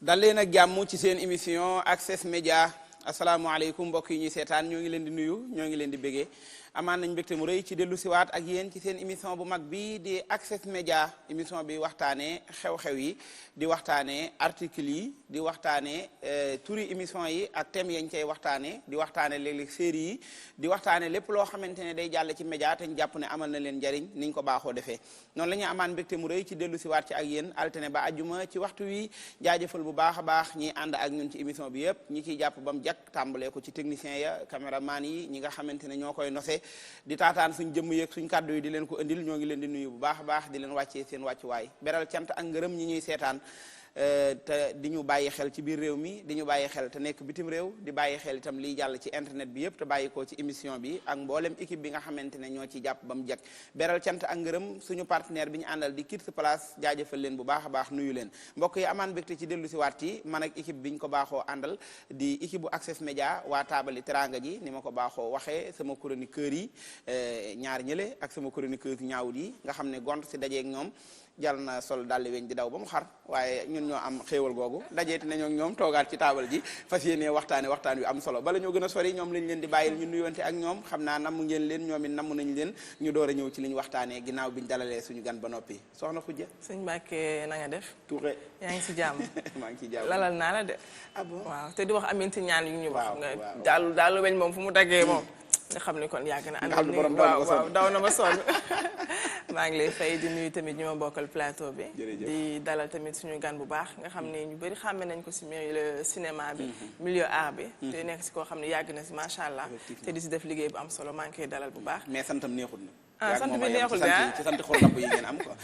dal leen ak jàmm ci seen émission Access Media asalaamaaleykum mbokk yi ñuy seetaan ñoo ngi leen di nuyu ñoo ngi leen di béggee amaan nañ mbégte mu rëy ci dellu siwaat ak yéen ci seen émission bu mag bi di Access Media émission bi waxtaanee xew-xew yi di waxtaanee articles yi di waxtaanee turi émission yi ak thèmes yañ cay waxtaanee di waxtaanee léeg-léeg séries yi di waxtaanee lépp loo xamante ne day jàll ci média te ñu jàpp ne amal na leen njariñ niñ ko baaxoo defee noonu la ñuy amaan mbégte mu rëy ci dellu siwaat ci ak yéen altine ba ajjuma ci waxtu wi jaajëfal bu baax a baax ñi ànd ak ñun ci émission bi yëpp ñi ciy jàpp ba mu jak tàmbalee ko ci technicien ya caméraman yi ñi nga xamante ne ñoo koy nose di taataan suñ jëmm yeeg suñ kàddu yi di leen ko indil ñoo ngi leen di nuyu bu baax a baax di leen wàccee seen wàccuwaay beral cant ak ngërëm ñi ñuy seetaan te di ñu bàyyi xel ci biir réew mi di ñu bàyyi xel te nekk bitim réew di bàyyi xel itam liy jàll ci internet bi yëpp te bàyyi ko ci émission bi ak mboolem équipe bi nga xamante ne ñoo ci jàpp ba mu jag beral cant ak ngërëm suñu partenaire bi ñu àndal di Kids Place jaajëfal leen bu baax a baax nuyu leen mbokk yi amaan mbégte ci dellu si waat yi man ak équipe bi ñu ko baaxoo àndal di équipe bu Access Media waa taabali teranga ji ni ma ko baaxoo waxee sama chroniqueur yi ñaar ñële ak sama chroniqueur ñaawut yi nga xam ne gont si dajeeg ñoom jal na sol daldi weñ di daw ba mu xar waaye ñun ñoo am xéewal googu dajeeti nañoo ak ñoom toogaat ci taabal ji fas yéene waxtaan wi am solo bala ñoo gën a sori ñoom lañ leen di bàyyil ñu nuyonte ak ñoom xam naa namm ngeen leen ñoom it namm nañ leen ñu door a ñëw ci li ñu waxtaanee ginnaaw biñ dalalee suñu gan ba noppi soxna Khoudia. sëñ Mbacke na nga def. Touré. yaa ngi si jàmm. maa ngi ci jàmm lalal naa la de. ah bon waaw te di wax amin ci ñaan yu ñu wax. waaw daal weñ moom fu mu daggee moom. nga xam ne kon yàgg na. nga xam ne borom waaw daw na ma sonn maa ngi lay fay di nuyu tamit ñu ma bokkal plateau bi. di dalal tamit suñu gan bu baax nga xam ne ñu bëri xàmme nañ ko si milieu cinéma bi. milieu art bi. te nekk si koo xam ne yàgg na si macha allah. te di si def liggéey bu am solo maa ngi koy dalal bu baax. mais santam neexul na. sant bi neexul de ci sant xol yi ngeen am quoi.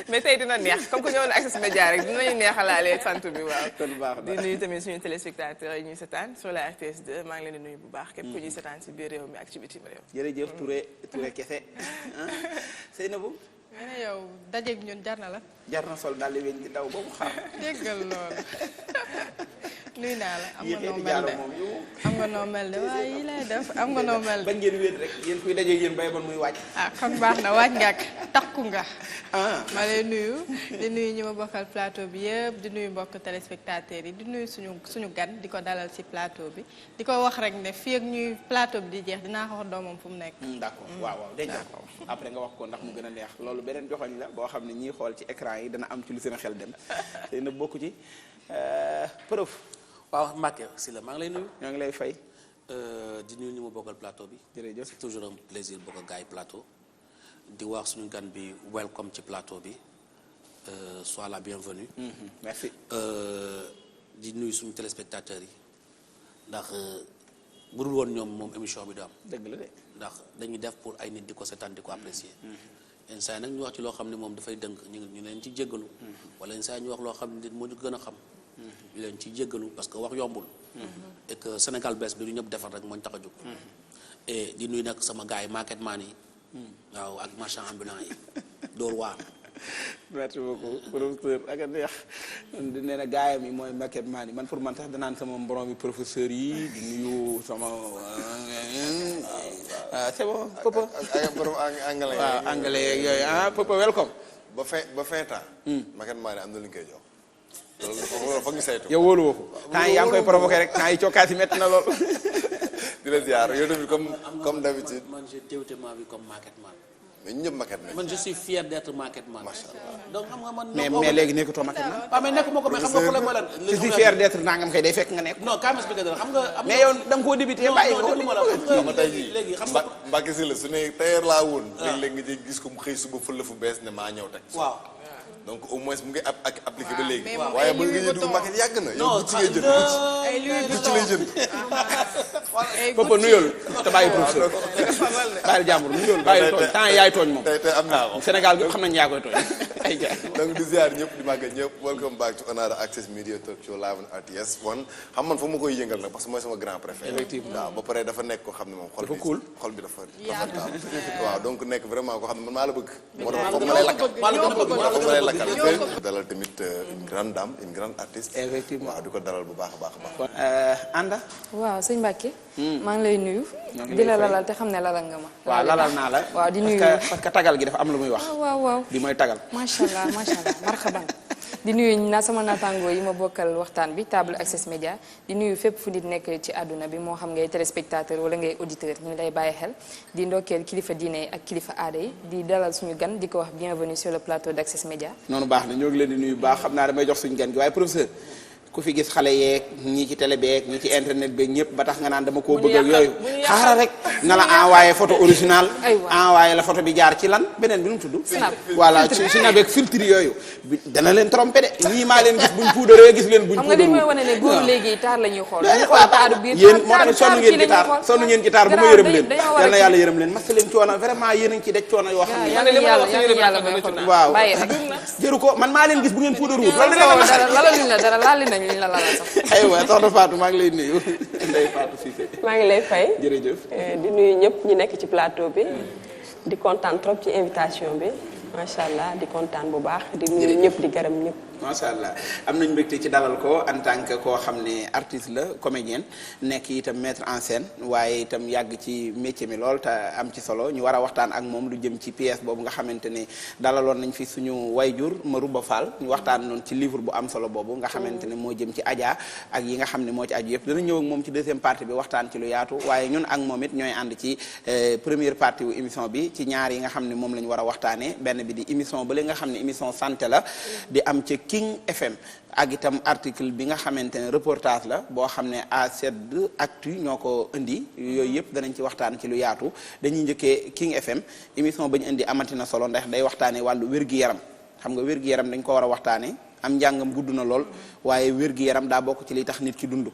mais tey dina neex comme que ñëw na Access Media rek dinañu neexalaale sant bi waaw. kon baax di nuyu tamit suñu téléspectateurs yi ñuy seetaan sur la RTS 2 maa ngi leen di nuyu bu baax. képp ku ñuy seetaan si biir réew mi ak ci bitim réew. jërëjëf Touré kese Seynabou. nga ne yow dajeeg ñun jar na la. jar na sol daal di weñ di daw ba mu xar. déggal loolu. nuyu naa la am nga noo yéen mel de am nga noo mel de waaye yi lay def am nga noo mel de. bañ ngeen wéet rek yéen kuy dajeeg yéen bay bon muy wàcc. ah kon baax na waaj nga ak takku nga. ah ma lay nuyu di nuyu ñi ma bokkal plateau bi yëpp di nuyu mbokk téléspectateurs yi di nuyu suñu gan di ko dalal ci plateau bi di ko wax rek ne fii ak ñuy plateau bi di jeex dinaa ko wax doomam fu mu nekk. d'accord waaw dégg nga ko après nga wax ko ndax mu gën a neex loolu beneen joxoñ la boo xam ne ñiy xool ci écran yi dana am ci lu seen xel dem te na bokk ci prof. waaw Mbacke si la maa ngi lay nuyu. ñoo ngi lay fay. di nuyu ñu ma bokkal plateau bi. jërëjëf c'est toujours un plaisir bokk ak gars yi plateau. di wax suñu gan bi welcome ci plateau bi sois la bienvenue. merci. di nuyu suñu téléspectateurs yi ndax bu dul woon ñoom moom émission bi du am. dëgg la de. ndax dañuy def pour ay nit di ko seetaan di ko apprécier. yenn saa yi nag ñu wax ci loo xam ne moom dafay dënk ñu leen ci jéggalu. wala yenn saa yi ñu wax loo xam ne nit moo ñu gën a xam. ñu leen ciy jéggalu parce que wax yombul. et que Sénégal bees bi du ñëpp defar rek moo ñu tax a jóg. et di nuyu nag sama gars yi market man yi. waaw ak marchand ambulant yi Dóor waar. merci beaucoup professeur ak a neex di nee na gaayam yi mooy market man yi man pour man sax danaan sama mborom bi professeur yi di nuyu sama c'est bon Papa. ak borom anglais waaw anglais yeeg yooyu Papa welcome. ba fin temps. market man am na lu ñu koy jox. loolu foog ñu saytu. yow wóolu woo ko. temps yi yaa ngi koy provoqué rek temps yi cokkaas yi métti na lool. di la ziar yow tamit comme d'habitude. man j'ai débuté ma vie comme market man. mais ñëpp market man. man je suis fier d'être market man. macha allah donc xam nga man. mais léegi nekkatoo market man. waaw mais nekkuma ko mais xam nga problème mooy lan. je suis fier d'être nangam kay day fekk nga nekk. non kaay ma expliqué dara xam nga. mais yow da nga koo débuté bàyyi ko. non la xam nga tey jii léegi xam nga. Mbacke si la su ne tailleur laa woon. léeg-léeg nga gis ko mu xëy suba fële fu bees ne maa ñëw teg. waaw. donc au moins mu ngi appliqué ba léegi. mais moom waaye ay ba nga Louis ñëw dugg Vuitton. market yàgg na. yow non bu ci ngay jënd ay Louis bu ci lay jënd. Papa nuyul te bàyyi professeur bàyyi jàmbur nuyul bàyyi tooñ temps yaay tooñ moom. tey am naa ko. Sénégal bi xam nañ yaa koy tooñ ay jaay. donc di ziar ñëpp di màggal ñëpp welcome back to another Access Media Talk Show live on RTS 1 xam man fa ma koy yëngal nag parce que mooy sama grand préféré. Effectivement. waaw ba pare dafa nekk koo xam ne moom xol Dafa bi cool. xol bi dafa Yaatu. taal waaw donc nekk vraiment koo xam ne man maa la bëgg moo tax Ñoo foog ko ma lay lakkal bëgg, ñoo ko bëgg. foog ma lay lakkal Ñoo ko bëgg. dalal tamit une grande dame une grande artiste Effectivement. waaw di ko dalal bu baax a baax a baax Anda. waaw sëñ Mbacke. maa ngi lay nuyu. ñoo ngi di lay la fay. lalal te xam ne lalal nga ma. waaw lalal naa la. waaw di nuyu. parce que tagal gi dafa am lu muy wax. waaw waaw. bi mooy tagal. macha allah marhaban. di nuyu sama naataangoo yi ma bokkal waxtaan bi table Access Media di nuyu fépp fu nit nekk ci àdduna bi moo xam ngay téléspectateur wala ngay auditeur ñu ngi lay bàyyi xel di ndokkeel kilifa diine ak kilifa aada yi di dalal suñu gan di ko wax bienvenue sur le plateau d'Access Media. noonu baax na ñoo ngi leen di nuyu baax xam naa damay jox suñu gan gi waaye professeur ku fi gis xale yeeg ñii ci télé beeg ñii ci internet beeg ñëpp ba tax nga naan dama koo bëgg ak yooyu xaaral rek na la envoyé photo original envoyé la photo bi jaar ci lan beneen bi nu mu tudd voilà ci snap beeg filtre yooyu dana leen trompé de ñii maa leen gis buñ puudaree gis leen buñ xam nga li mooy wane ne góor léegi taar la ñuy xool ñu xool taaru biir yéen moo tax sonn ngeen ci taar bu ma yërëm leen yal na yàlla yërëm leen mas leen coono vraiment yéen a ngi ci dej coono yoo xam ne waaw jëru ko man maa leen gis bu ngeen puudaruwut aywa soxna Fatou maa ngi lay nuyu Ndeye Fatou Cissé maa ngi lay fay jërëjëf di nuyu ñëpp ñi nekk ci plateau bi di kontaan trop ci invitation bi macha allah di kontaan bu baax di nuyu ñëpp di gërëm ñëpp macha allah am nañu mbégte ci dalal ko en tant que koo xam ne artiste la comédienne nekk itam mettre en scène waaye itam yàgg ci métier mi lool te am ci solo ñu war a waxtaan ak moom lu jëm ci pièce boobu nga xamante ne dalaloon nañ fi suñu wayjur Marouba Fall ñu waxtaan noonu ci livre bu am solo boobu nga xamante ne moo jëm ci Adja ak yi nga xam ne moo ci aju yëpp dana ñëw ak moom ci deuxième partie bi waxtaan ci lu yaatu waaye ñun ak moom it ñooy ànd ci première partie wu émission bi ci ñaar yi nga xam ne moom la ñu war a waxtaanee benn bi di émission ba li nga xam ne émission santé la di am ci King FM ak itam article bi nga xamante ne reportage la boo xam ne A7 Actu ñoo ko indi yooyu yëpp danañ ci waxtaan ci lu yaatu dañuy njëkkee King FM émission ba ñu indi amatina solo ndax day waxtaanee wàllu wér-gi-yaram xam nga wér-gi-yaram dañ ko war a waxtaanee am njàngam gudd na lool waaye wér-gi-yaram daa bokk ci liy tax nit ki dund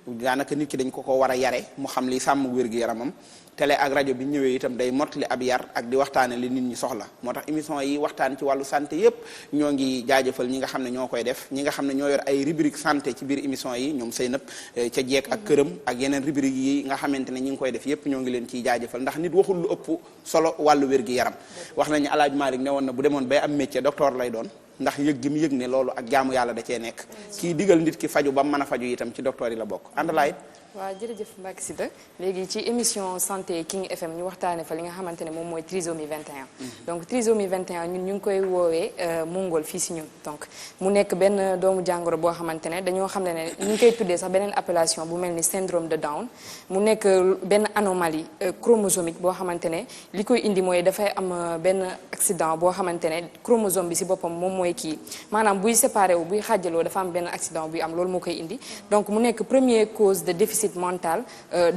daanaka nit ki dañ ko war a yare mu xam li sàmm wér-gi-yaramam télé ak rajo bi ñëwee itam day mottali ab yar ak di waxtaane li nit ñi soxla moo tax émission yi waxtaan ci wàllu santé yépp ñoo ngi jaajëfal ñi nga xam ne ñoo koy def ñi nga xam ne ñoo yor ay rubrique santé ci biir émission yi ñoom Seynab ca jeeg ak këram ak yeneen rubrique yi nga xamante ne ñi ngi koy def yépp ñoo ngi leen ciy jaajëfal ndax nit waxul lu ëpp solo wàllu wér-gi-yaram wax nañu El Hadj Malick ne woon na bu demoon bay am métier docteur lay doon ndax yëg gi mu yëg ne loolu ak jaamu yàlla da cee nekk kii digal nit ki faju ba mën a faju itam ci docteur yi la bokk àndalaay waaw jërëjëf Mbacke Sylla léegi ci émission santé King FM ñu waxtaane fa li nga xamante ne moom mooy trisomie 21 donc trisomie 21 ñun ñu ngi koy woowee mongol fii si ñun donc mu nekk benn doomu jàngoro boo xamante ne dañoo xam ne ñu ngi koy tuddee sax beneen appellation bu mel ni syndrome de Down mu nekk benn anomalie chromosomique boo xamante ne li koy indi mooy dafay am benn accident boo xamante ne chromosome bi si boppam moom mooy kii maanaam buy séparé wu buy xaajaloo dafa am benn accident buy am loolu moo koy indi donc mu nekk première cause de déficit mental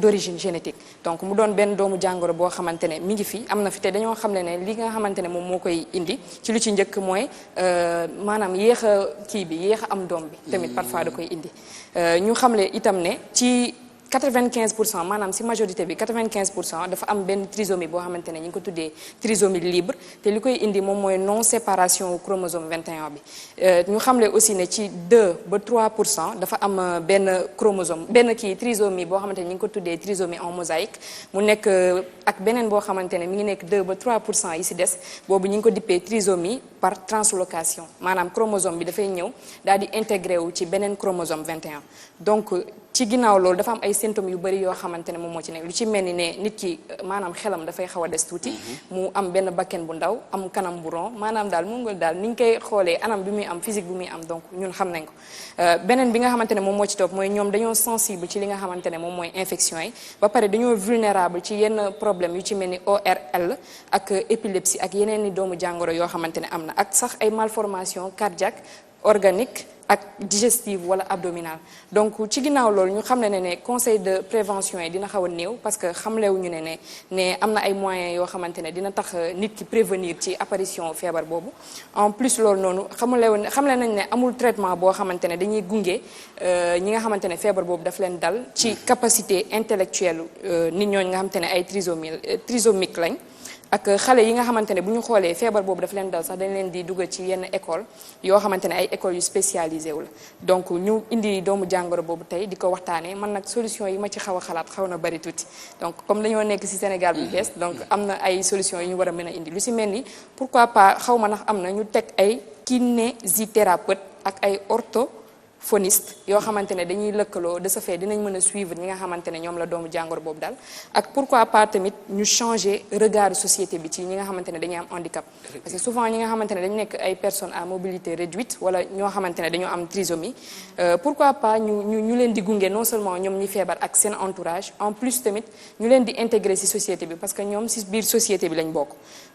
d'origine génétique donc mu doon benn doomu jàngoro boo xamante ne mi ngi fi am na fi te dañoo xam ne li nga xamante ne moom moo koy indi ci lu ci njëkk mooy maanaam yéex a kii bi yéex a am doom bi tamit parfois da koy indi ñu xamle itam ne ci 95% maanaam si majorité bi 95% dafa am benn trisomie boo xamante ne ñu ngi ko tuddee trisomie libre te li koy indi moom mooy non séparation chromosome 21 bi ñu xamle aussi ne ci 2 ba 3% dafa am benn chromosome benn kii trisomie boo xamante ne ñu ngi ko tuddee trisomie en mosaïque mu nekk ak beneen boo xamante ne mi ngi nekk 2 ba 3% yi si des boobu ñu ngi ko dippee trisomie par translocation maanaam chromosome bi dafay ñëw daal di intégré wu ci beneen chromosome 21 donc ci ginnaaw loolu dafa am ay symptômes yu bari yoo xamante ne moom moo ci nekk lu ci mel ni ne nit ki maanaam xelam dafay xaw a des tuuti mu am benn bakken bu ndaw am kanam bu rond maanaam daal mu ngi daal ni ñu koy xoolee anam bi muy am physique bi muy am donc ñun xam nañ ko beneen bi nga xamante ne moom moo ci topp mooy ñoom dañoo sensible ci li nga xamante ne moom mooy infection yi ba pare dañoo vulnérable ci yenn problème yu ci mel ni ORL ak épilepsie ak yeneen i doomu jàngoro yoo xamante ne am na ak sax ay malformation cardiaque organique ak digestive wala abdominal donc ci ginnaaw loolu ñu xam ne conseil de prévention yi dina xaw a néew parce que xamlewuñu ne am na ay moyens yoo xamante ne dina tax nit ki prévenir ci apparition feebar boobu en plus loolu noonu xamle nañ ne amul traitement boo xamante ne dañuy gunge ñi nga xamante ne feebar boobu daf leen dal ci capacité intellectuelle nit ñooñu nga xamante ne ay trisomique lañ ak xale yi nga xamante ne bu ñu xoolee feebar boobu daf leen dal sax dañ leen di dugal ci yenn école yoo xamante ne ay écoles yu spécialisé wu la donc ñu indi doomu jàngoro boobu tey di ko waxtaanee man nag solution yi ma ci xaw a xalaat xaw na bari tuuti donc comme dañoo nekk ci Sénégal bu bees donc am na ay solution yu ñu war a mën a indi lu ci mel ni pourquoi pas xaw ma ndax am na ñu teg ay kinésithérapeute ak ay phoniste yoo xamante ne dañuy lëkkaloo de ce fait dinañ mën a suivre ñi nga xamante ne ñoom la doomu jàngoro boobu dal ak pourquoi pas tamit ñu changer regard société bi ci ñi nga xamante ne dañuy am handicap parce que souvent ñi nga xamante ne dañu nekk ay personnes à mobilité réduite wala ñoo xamante ne dañoo am trisomie pourquoi pas ñu leen di gunge non seulement ñoom ñi feebar ak seen entourage en plus tamit ñu leen di intégrer ci société bi parce que ñoom ci biir société bi lañ bokk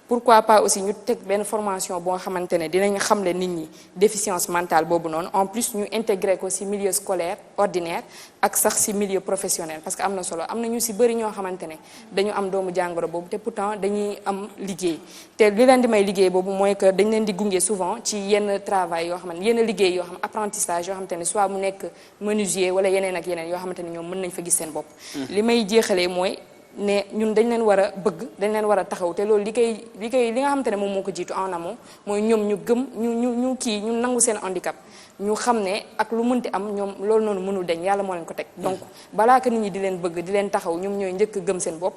pourquoi pas aussi ñu teg benn formation boo xamante ne dinañ xamle nit ñi déficience mentale boobu noonu en plus ñu intégré ko ci milieu scolaire ordinaire ak sax ci milieu professionnel parce que am na solo am na ñu ci bëri ñoo xamante ne dañu am doomu jàngoro boobu te pourtant dañuy am liggéey te li leen di may liggéey boobu mooy que dañ leen di gunge souvent ci yenn travail yoo xamante yenn liggéey yoo xam apprentissage yoo xamante ne soit mu nekk menuisier wala yeneen ak yeneen yoo xamante ne ñoom mën nañ fa gis seen bopp li may jeexalee mooy ne ñun dañ leen war a bëgg dañ leen war a taxaw te loolu li nga xamante ne moom moo ko jiitu en amont mooy ñoom ñu gëm ñu nangu seen handicap ñu xam ne ak lu mënti am ñoom loolu noonu mënul dañ yàlla moo leen ko teg donc balaa que nit ñi di leen bëgg di leen taxaw ñoom ñooy njëkk gëm seen bopp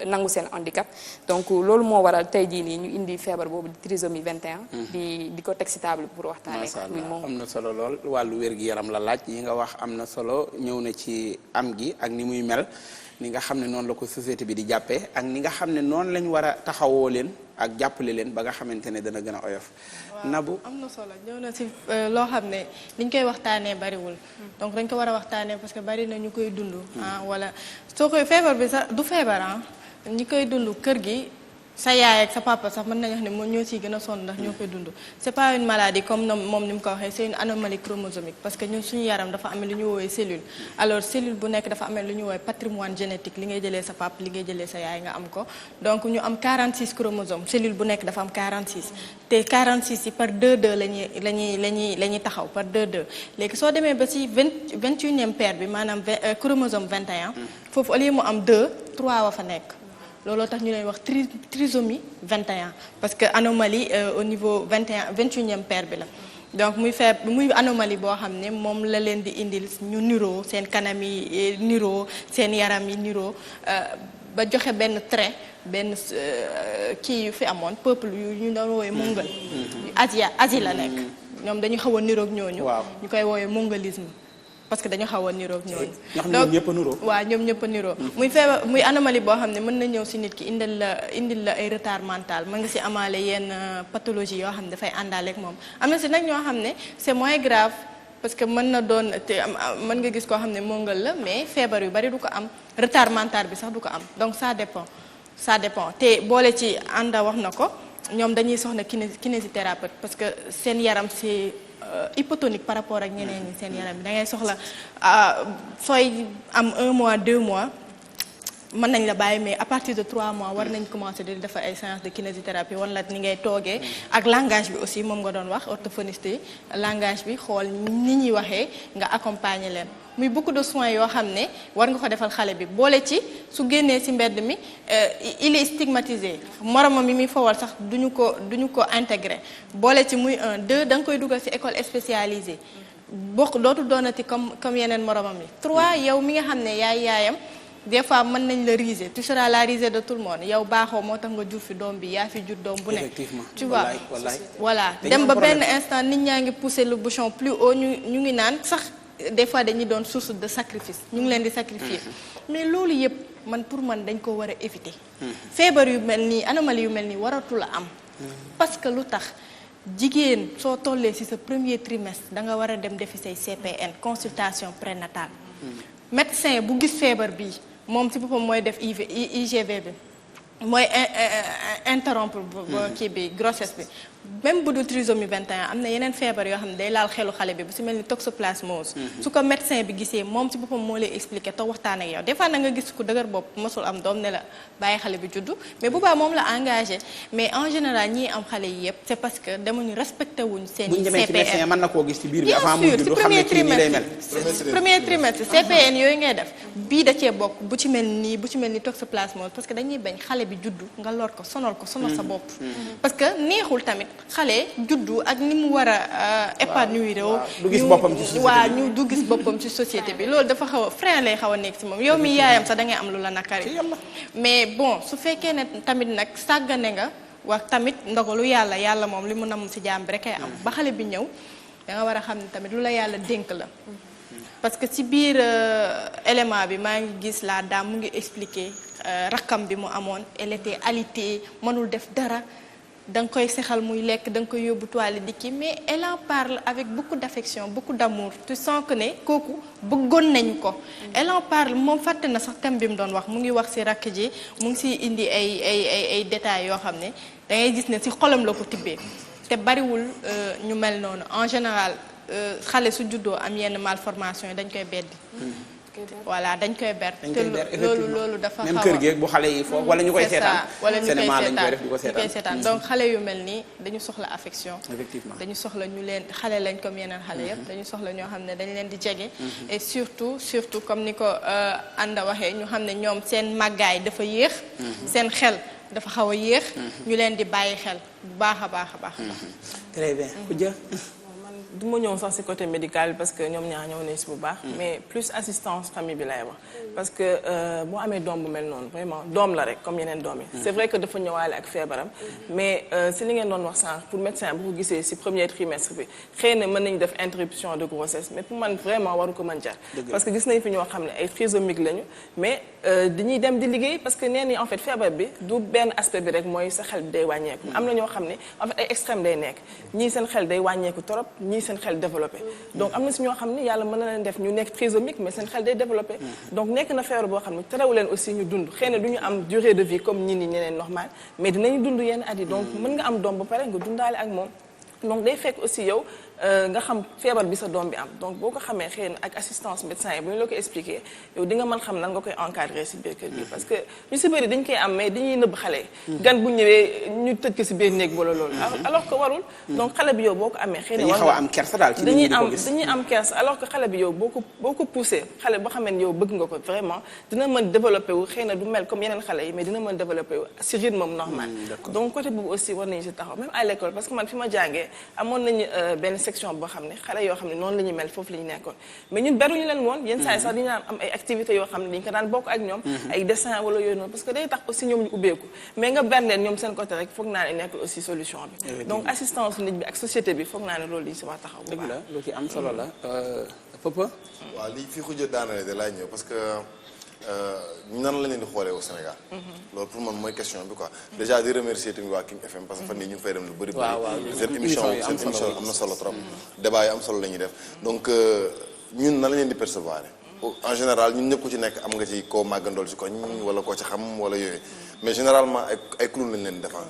nangu seen handicap donc loolu moo waral tey jii nii ñu indi feebar boobu di trisomie 21 di ko teg ci table pour waxtaanee moom am na solo lool wàllu wér-gi-yaram la laaj yi nga wax am na solo ñëw na ci am gi ak ni muy mel ni nga xam ne noonu la ko société bi di jàppee ak ni nga xam ne noonu lañ war a taxawoo leen ak jàppale leen ba nga xamante ne dana gën a oyof. Nabu am na solo ñëw na ci loo xam ne liñ koy waxtaanee bariwul donc dañ ko war a waxtaanee parce que bari na ñu koy dund. wala soo koy feebar bi sax du feebar ñi koy dund kër gi. sa yaay ak sa papa sax mën nañu wax ne moom ñoo ciy gën a sonn ndax ñoo koy dund c'est pas une maladie comme moom ni mu ko waxee c'est une anomalie chromosomique parce que ñun suñu yaram dafa amee lu ñu woowee cellule alors cellule bu nekk dafa amee lu ñu woowee patrimoine génétique li ngay jëlee sa papa li ngay jëlee sa yaay nga am ko donc ñu am 46 chromosomes cellule bu nekk dafa am 46 te 46 yi par 2-2 la ñuy taxaw par 2-2 léegi soo demee ba ci 21e paire bi maanaam chromosome 21 foofu au lieu mu am 2 3 wa fa nekk looloo tax ñu lay wax trisomie 21 parce que anomalie au niveau 21e paire bi la donc muy anomalie boo xam ne moom la leen di indil ñu niroo seen kanam yi niroo seen yaram yi niroo ba joxe benn trait benn kii yu fi amoon peuple yu ñu doon woowee mongol Asie la nekk ñoom dañu xaw a niroog ñooñu ñu koy woowee mongolisme parce que dañu xaw a niroog ñooñu. donc ñëpp a niroo. waaw ñoom ñëpp a niroo. muy feebar muy anomalie boo xam ne mën na ñëw ci nit ki indil la ay retard mental mën nga ci amaale yenn pathologie yoo xam ne dafay àndaale ak moom am na ci nag ñoo xam ne c'est moins grave parce que mën na doon te mën nga gis koo xam ne mongol la mais feebar yu bari du ko am retard mental bi sax du ko am donc ça dépend te boole ci ànda wax na ko ñoom dañuy soxla kinésithérapeute parce que seen yaram ci hypotonique par rapport ak ñeneen ñi seen yaram bi da ngay soxla sooy am 1 mois 2 mois mën nañ la bàyyi mais à partir de 3 mois war nañ commencer di defar ay séances de kinésithérapie wan la ni ngay toogee ak langage bi aussi moom nga doon wax orthophoniste yi langage bi xool ni ñuy waxee nga accompagner leen muy beaucoup de soins yoo xam ne war nga ko defal xale bi boole ci su génnee ci mbedd mi il est stigmatisé moromam mi muy fowal sax duñu ko intégrer boole ci muy 1 2 da nga koy dugal ci école spécialisée bokk dootu doonati comme yeneen moromam yi 3 yow mi nga xam ne yaayam des fois mën nañ la riser tu seras la risée de tout le monde yow baaxoo moo tax nga jur fi doom bi yaa fi jur doom bu nekk tu vois voilà dem ba benn instant nit ñaa ngi pousser le bouchon plus haut ñu ngi naan sax des fois dañuy doon source de sacrifice ñu ngi leen di sacrifier mais loolu yëpp man pour man dañ ko war a éviter feebar yu mel nii anomalie yu mel nii waratu la am parce que lu tax jigéen soo tollee ci sa premier trimestre da nga war a dem defi say CPN consultation prénatale médecin bu gis feebar bi moom ci boppam mooy def IGV bi mooy interrompre kii bi grossesse bi même bu dul trisomie 21 am na yeneen feebar yoo xam ne day laal xelu xale bi bu ci mel ni toxoplasmose su ko médecin bi gisee moom ci boppam moo lay expliquer te waxtaan ak yow des fois na nga gis ku dëgër bopp mosul am doom ne la bàyyi xale bi juddu mais bu baax moom la engagé mais en général ñii am xale yi yëpp c'est parce que demuñu respecté wuñ seen i CPN mën na koo gis ci biir bi avant muy juddu xam ne kii nii lay mel premier trimestre CPN yooyu ngay def bii da cee bokk bu ci mel ni toxoplasmose parce que dañuy bañ xale bi juddu nga lor ko sonal sa bopp parce que neexul tamit xale juddu ak ni mu war a épanouir du gis boppam ci société bi waaw ñu du gis boppam ci société bi loolu dafa xaw a frein lay xaw a nekk ci moom yow mi yaayam sax da ngay am lu la nakari mais bon su fekkee ne tamit nag sàggane nga wax tamit ndogalu yàlla moom li mu namm ci jaam bi rek ay am ba xale bi ñëw da nga war a xam ne tamit lu la yàlla dénk la parce que ci biir élément bi maa ngi gis la dame mu ngi expliquer rakkam bi mu amoon elle était alitée mënul def dara da nga koy sexal muy lekk da nga koy yóbbu toilette di kii mais elle en parle avec beaucoup d'affection beaucoup d'amour tu sens que ne kooku bëggoon nañu ko elle en parle moom fàtte na sax thème bi mu doon wax mu ngi wax ci rakk ji mu ngi ciy indi ay détails yoo xam ne da ngay gis ne ci xolam la ko tibbee te bariwul ñu mel noonu en général xale su juddoo am yenn malformation yi dañ koy beddi voilà dañ koy ber te loolu dafa xaw a même kër gi bu xale yi foofu wala ñu koy seetaan wala ñu cinéma lañ koy def di ko seetaan donc xale yu mel nii dañu soxla affection effectivement dañu soxla ñu leen xale lañ comme yeneen xale yëpp dañu soxla ñoo xam ne dañ leen di jege et surtout comme ni ko Anda waxee ñu xam ne ñoom seen màggaay dafa yéex seen xel dafa xaw a yéex ñu leen di bàyyi xel bu baax a baax a baax très bien Khoudia du ma ñëw sax ci côté médical parce que ñoom ñaar ñëw nañ ci bu baax mais plus assistance famille bi lay wax parce que boo amee doom bu mel noonu vraiment doom la rek comme yeneen doom yi c'est vrai que dafa ñëwaale ak feebaram mais ci li ngeen doon wax sànq pour médecin bu ko gisee ci premier trimestre bi xëy na mën nañu def interruption de grossesse mais pour man vraiment waru ko mën jar parce que gis nañ fi ñoo xam ne ay trisomiques lañu mais dañuy dem di liggéey parce que nee nañ en fait feebar bi du benn aspect bi rek mooy sa xel bi day wàññeeku am na ñoo xam ne en fait ay extrême day nekk ñii seen xel day wàññeeku trop ñii seen xel développé donc am na si ñoo xam ne yàlla mën na leen def ñu nekk trisomique mais seen xel day développé donc nekk na feebar boo xam ne terewu leen aussi ñu dund xëy na du ñu am durée de vie comme ñi ni ñeneen normal mais dinañu dund yenn at yi donc mën nga am doom ba pare nga dundaale ak moom donc day fekk aussi yow nga xam feebar bi sa doom bi am donc boo ko xamee xëy na ak assistance médecin yi bu ñu la ko expliquer yow di nga mën xam nan nga koy encadrer ci biir kër gi parce que ñu ci bëri dañ koy am mais dañuy nëbb xale yi gan bu ñëwee ñu tëj ko ci biir néeg wala loolu alors que warul donc xale bi yow boo ko amee xëy na war xaw a am kersa daal ci nit ñi di ko gis dañuy am kersa alors que xale bi yow boo ko poussé xale boo xamee ne yow bëgg nga ko vraiment dina mën développer wu xëy na du mel comme yeneen xale yi mais dina mën développer wu ci rythme am normal donc côté boobu aussi war nañu ci taxaw même à l'école parce que man fi ma jàngee amoon nañu benn section boo xam ne xale yoo xam ne noonu la ñuy mel foofu la ñu nekkoon mais ñun beruñu leen woon yenn saa yi sax dañu daan am ay activités yoo xam ne dañu ko daan bokk ak ñoom ay dessin wala yooyu noonu parce que day tax aussi ñoom ñu ubbeeku mais nga ber leen ñoom seen côté rek foog naa ne nekkul aussi solution bi donc assistance nit bi ak société bi foog naa ne loolu dañu si war taxaw bu baax. dëgg la lu ci am solo la Papa waaw lii fii Khoudia daanale de laay ñëw parce que nan la leen di xoolee au Sénégal loolu pour man mooy question bi quoi déjà di remercier tamit waa King FM parce que fan yii ñu ngi fay dem lu bëri seen émission am na solo trop débat yi am solo la ñuy def donc ñun nan la leen di percevoir en général ñun ñëpp ku ci nekk am nga ci koo màggandool ci koñ wala koo ci xam wala yooyu mais généralement ay clown lañ leen défendre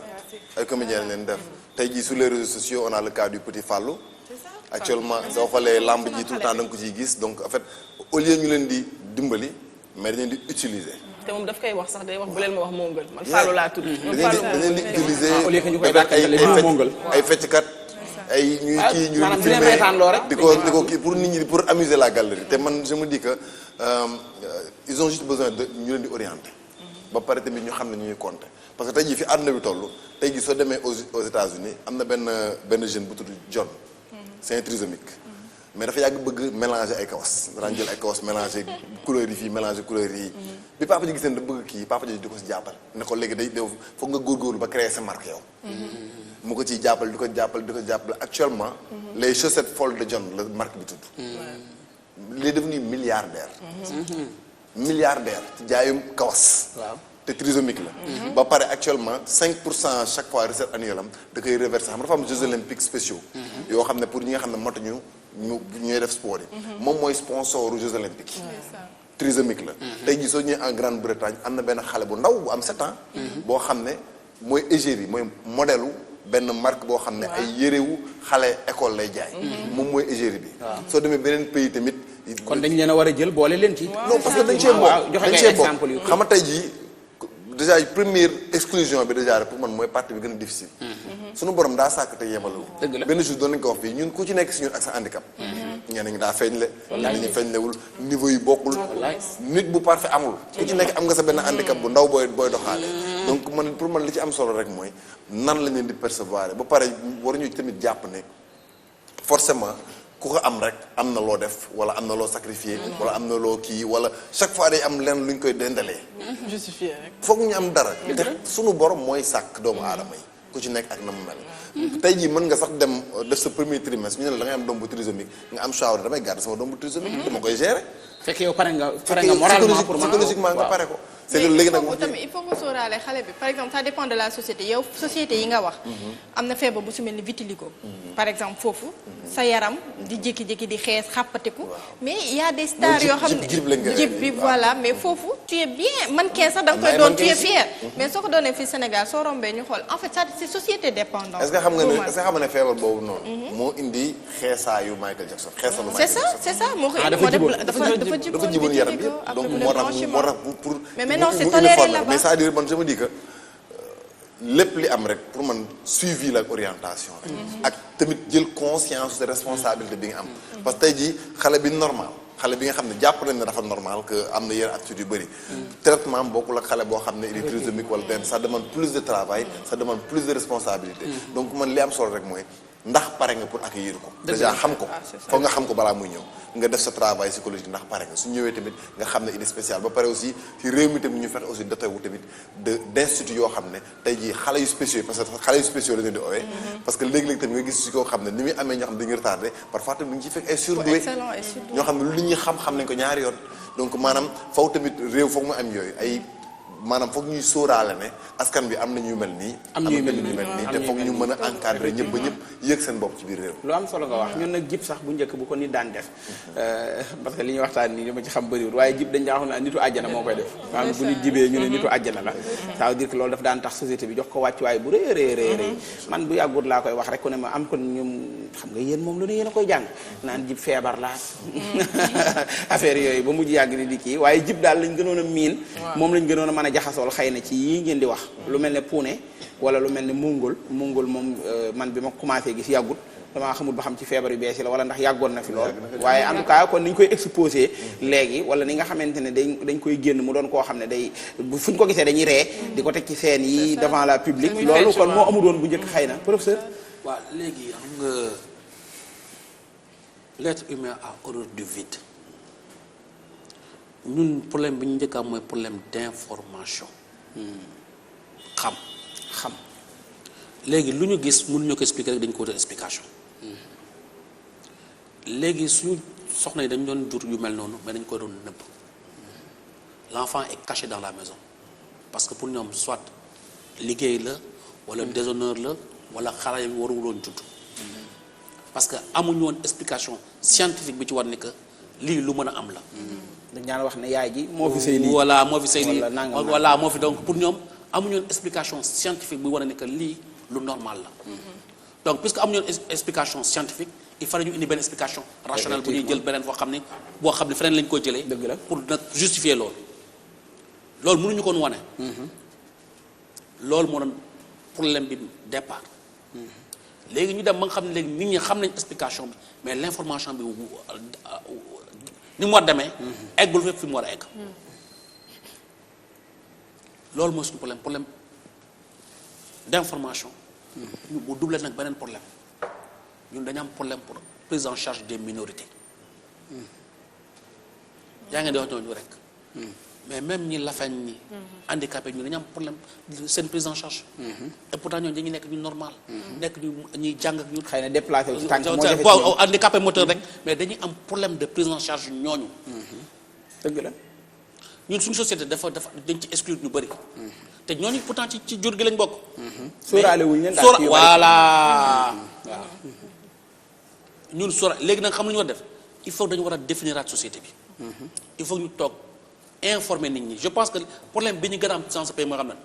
ay comédien lañ leen def tey jii sur les réseaux sociaux on a le cas du petit Fallou actuellement soo xoolee lamb ji tout le temps da nga ko ciy gis donc en fait au lieu ñu leen di dimbali mais dañ leen di utiliser. te moom daf koy wax sax day wax bu leen ma wax mongol man Fallou laa tudd. dañ leen di utiliser au lieu que ñu koy dàkkal ay fecckat ay ñuy kii ñu di filmer di ko kii pour nit ñi pour amuser la galerie te man je me dis que ils ont juste besoin de ñu leen di orienter. ba pare tamit ñu xam ne ñuy compter parce que tey jii fi àdduna bi toll tey jii soo demee aux États-Unis am na benn jeune bu tudd John. c'est un trisomique. mais dafa yàgg bëgg mélanger ay kawas daan jël ay kawas mélanger couleurs yi fii mélanger couleurs yi bi papa ji gis ne da bëgg kii papa ji di ko si jàppal ne ko léegi day foog nga góorgóorlu ba créer sa marque yow mu ko ciy jàppal di ko jàppal actuellement les chaussettes folles de John la marque bi tudd il est devenu milliardaire milliardaire ci jaayum kawas waaw te trisomique la ba pare actuellement 5% chaque fois recette annuelle am da koy reverser xam dafa am Jeux olympiques spéciaux yoo xam ne pour ñi nga xam ne matuñu ñooy def sport yi moom mooy sponsor aux Jeux olympiques trisomique la tey jii soo ñëwee en Grande-Bretagne am na benn xale bu ndaw bu am 7 ans boo xam ne mooy égérie mooy modèle benn marque boo xam ne ay yërewu xale école lay jaay moom mooy égérie bi soo demee beneen pays tamit kon dañ leen a war a jël boole leen ci non parce que dañ cee bokk xam nga tey jii déjà première exclusion bi déjà rek pour man mooy partie bi gën a difficile suñu borom daa sàkk te yemalawu benn jour doon nañu ko wax fii ñun ku ci nekk si ñun ak sa handicap ñenn ñi daa feeñle ñenn ñi feeñlewul niveau yi bokkul nit bu parfait amul ku ci nekk am nga sa benn handicap bu ndaw booy doxaale donc man pour man li ci am solo rek mooy nan la leen di percevoir ba pare waruñu tamit jàpp ne forcément ku ko am rek am na loo def wala am na loo sacrifié wala am na loo kii wala chaque fois day am lenn lu ñu koy dendalee justifié rek foog ñu am dara te sunu borom mooy sàkk doomu aadama yi ku ci nekk ak na mu mel. tey jii mën nga sax dem def sa premier trimestre ñu ne la da ngay am doom bu trisomique nga am choix damay garder sama doom bu trisomique. dama koy gérer. fekk yow pare nga moralement pour psychologiquement nga pare ko. c'est que léegi nag tamit il faut nga sóoraale xale bi par exemple ça dépend de la société yow société yi nga wax. am na feebar bu su mel ni vitiligo. par exemple foofu. sa yaram di jékki-jékki di xees xàppatiku. mais il y a des stars yoo xam ne jib bi voilà mais foofu tu es bien man kee sax da nga koy doon tu es fier. mais soo ko doonee fii Sénégal soo rombee ñu xool en fait ça c'est société dépendante. est-ce que xam nga ne feebar boobu noonu. moo indi xeesaayu Michael Jackson xeesalu Michael Jackson. c'est ça moo ko dafa jiboon yaram bi donc moo tax pour. non c'est toléré là-bas mais c'est-à-dire man je me dis que lépp li am rek pour man suivi la ak orientation rek. ak tamit jël conscience de responsabilité bi nga am. parce que tey jii xale bi normal xale bi nga xam ne jàpp nañ ne dafa normal que am na yenn attitude yu bëri. traitement am bokkul ak xale boo xam ne il est trisomique wala benn ça demande plus de travail ça demande plus de responsabilité. donc man li am solo rek mooy ndax pare nga pour accueillir ko. déjà xam ko foog nga xam ko balaa muy ñëw. nga def sa travail psychologique ndax pare nga su ñëwee tamit nga xam ne il est spécial ba pare aussi ci réew mi tamit ñu fexe aussi doté wu tamit d'institut yoo xam ne tey jii xale yu spéciaux parce que xale yu spéciaux la ñu di owee. parce que léegi-léegi tamit nga gis si koo xam ne ni muy amee ñoo xam ne dañuy retardé parfois tamit ñu ngi ciy fekk ay surdoué ñoo xam ne lu ñuy xam nañ ko ñaari yoon donc maanaam faw tamit réew foog mu am yooyu ay maanaam foog ñuy sóoraale ne askan bi am na ñu mel nii. am na ñu mel nii te foog ñu mën a encadrer ñëpp ba ñëpp yëg seen bopp ci biir réew. lu am solo nga wax ñun nag jib sax bu njëkk bu ko nit daan def parce que li ñuy waxtaan nii dama ci xam bëriwul waaye jib dañ daa wax ne nitu àjjana moo koy def. maanaam bu nit jibee ñu ne nitu àjjana la. ça veut dire que loolu daf daan tax société bi jox ko wàccuwaay bu rëy rëy man bu yàggut laa koy wax rek ku ne ma am ko ñoom xam nga yéen moom lu ne yéen a koy jàng naan jib feebar laa affaire yooyu ba mujj yàgg ni di kii waaye jib daal lañ gënoon a miin moom lañ gënoon a mën a jaxasool xëy na ci yii ngeen di wax lu mel ne puune wala lu mel ne mongol moom man bi ma commencé gis yàggut damaa xamul ba xam ci feebar yu bees yi la wala ndax yàggoon na fi lool waaye en tout cas kon ni ñu koy exposé léegi wala ni nga xamante ne dañ koy génn mu doon koo xam ne day fu ñu ko gisee dañuy ree di ko teg ci scène yi devant la public loolu kon moo amul woon bu njëkk xëy na professeur waaw léegi xam nga l'être humain a horreur du vide ñun problème bi ñu njëkk am mooy problème d'information xam léegi lu ñu gis mënuñu ko expliquer rek dañu ko wutal explication léegi suñu soxna yi dañu doon jur yu mel noonu mais dañu ko doon nëbb l'enfant est caché dans la maison parce que pour ñoom soit liggéey la wala déshonneur la wala xale yi waruloon judd parce que amuñu woon explication scientifique bi ci war ni que lii lu mën a am la dañ daan wax ne yaay ji moo fi sëy lii voilà moo fi sëy lii voilà moo fi donc pour ñoom amuñu woon explication scientifique bu wane ni que lii lu normal la donc puisque amuñu woon explication scientifique il fallait ñu indi benn explication rationnelle bu ñuy jël beneen boo xam ne feneen lañ koy jëlee pour nag justifier loolu mënuñu koon wane loolu moo doon problème bi départ léegi ñu dem ba nga xam ne léegi nit ñi xam nañ explication bi mais l'information bi ni mu war demee eggul fépp fi mu war a egg loolu mooy suñu problème d'information ñu bu doublé nag beneen problème ñun dañu am problème pour prise en charge des minorités yaa ngi di wax ñooñu rek mais même ñi lafañ ñi handicapé ñu dañu am problème seen prise en charge et pourtant ñooñu dañuy nekk ñu normal nekk ñu ñuy jàng ak ñu xëy na déplacé wu ci tànk moo jafe waaw handicapé moteur rek mais dañuy am problème de prise en charge ñooñu dëgg la ñun suñu société dafa dañ ci exclure ñu bëri te ñooñu pourtant ci jur gi lañ bokk sóoraale wuñ leen daal voilà waaw ñun sóora léegi nag xam lu ñu war def il faut dañu war a définiraat société bi il faut ñu toog informer nit ñi je pense que problème bi ñu gën a am dans ce pays moo xam ne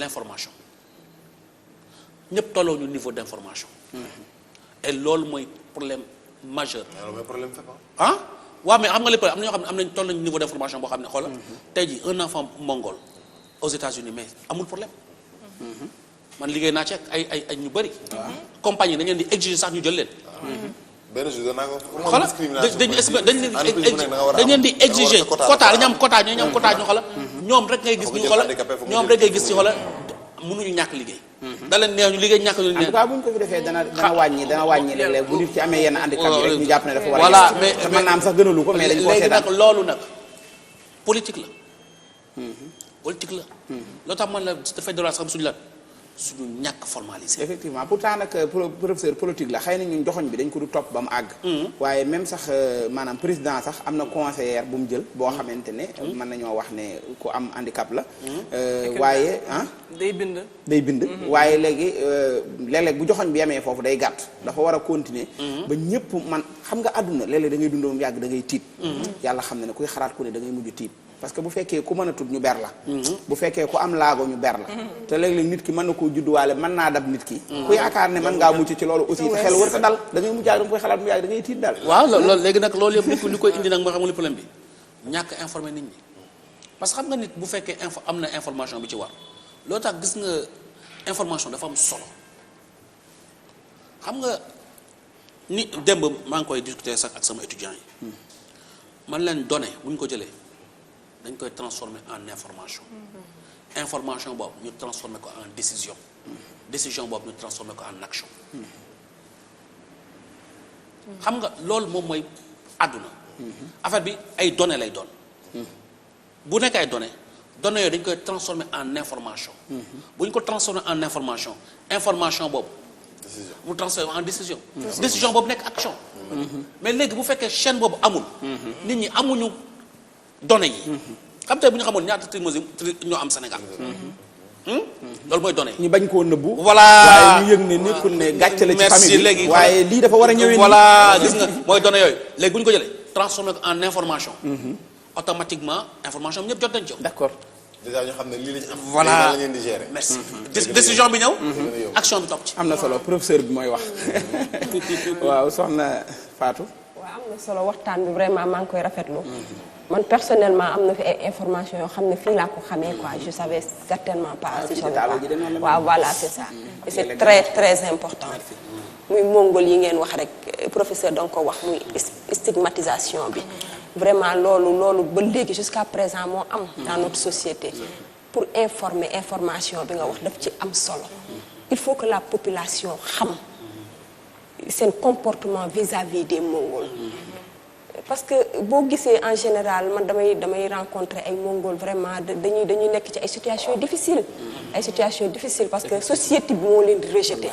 l'information ñëpp tolloo ñu niveau d'information et loolu mooy problème majeur ah waaw mais xam nga lépp am na ñoo xam ne am nañ toll nañu niveau d'information boo xam ne xoolal tey jii un enfant mongol aux États-Unis mais amul problème man liggéey naa ci ay ñu bëri compagnie dañ leen di exiger sax ñu jël leen benn jour danaa ko. xoolal dañ leen di exiger quota dañu am quota ñu xoolal ñoom rek ngay gis ñu xoolal ñoom rek ngay gis ci xoolal mënuñu ñàkk liggéey. da leen neex ñu liggéey ñàkk ñu en tout cas bu ñu ko fi defee dana wàññi léeg-léeg bu nit ci amee yenn handicap yi rek ñu jàpp ne dafa war a. voilà mais mën naa am sax gënalu ko mais dañ koo léegi seetaan nag loolu nag politique la. politique la. loo tax man la dafay delluwaat sax suñu la suñu ñàkk formalisé. effectivement pourtant nag professeur politique la xëy na ñun joxoñ bi dañ ko du topp ba mu àgg. waaye même sax maanaam président sax am na conseillère bu mu jël boo xamante ne mën nañoo wax ne ku am handicap la. waaye day bind. waaye léegi léeg-léeg bu joxoñ bi yemee foofu day gàtt dafa war a continuer. ba ñëpp man xam nga àdduna léeg-léeg da ngay dund mu yàgg da ngay tiit. yàlla xam na ne kuy xalaat ku ne da ngay mujj tiit. parce que bu fekkee ku mën a tudd ñu ber la. bu fekkee ku am laago ñu ber la. te léeg-léeg nit ki mën na koo judduwaale mën naa dab nit ki. ku yaakaar ne mën ngaa mucc ci loolu aussi xel war ta dal da ngay mujj da nga koy xalaat mu yàgg da ngay tiit dal. waaw loolu léegi nag loolu yëpp li koy indi nag moo xamul problème bi ñàkk informé nit ñi parce que xam nga nit bu fekkee am na information bi ci war loolu tax gis nga information dafa am solo xam nga ni démb maa ngi koy discuter sax ak sama étudiants yi man leen données bu ñu ko jëlee dañ koy transformer en information boobu ñu transformer ko en décision boobu ñu transformer ko en action xam nga loolu moom mooy àdduna affaire bi ay données lay doon bu nekk ay données yooyu dañ koy transformer en information bu ñu ko transformer en information boobu mu transformer en décision boobu nekk action mais léegi bu fekkee chaîne boobu amul nit ñi amuñu données yi xam tey bu ñu xamoon ñaata trimestres ñoo am Sénégal loolu mooy données ñu bañ koo nëbbu voilà waaye ñu yëg ne nekkul ne gàcce la ci famille léegi waaye lii dafa war a ñëwee voilà gis nga mooy données yooyu léegi bu ñu ko jëlee transformé ko en information automatiquement information bi ñëpp jot nañ ci d'accord déjà ñu xam ne lii lañu am voilà la ngeen di gérer merci décision bi ñëw action bi topp ci am na solo professeur bi mooy wax waaw soxna Fatou waaw am na solo waxtaan bi vraiment maa ngi koy rafetlu man personnellement am na fi ay information yoo xam ne fii laa ko xamee quoi je savais certainement pas si waaw voilà c'est ça et c'est très très important muy mongol yi ngeen wax rek professeur da nga ko wax muy stigmatisation bi vraiment loolu ba léegi jusqu'à présent moo am dans notre société pour informer information bi nga wax daf ci am solo il faut que la population xam seen comportement vis-à-vis des mongols parce que boo gisee en général man damay rencontrer ay mongols vraiment dañuy nekk ci ay situations difficiles parce que société bi moo leen di rejeter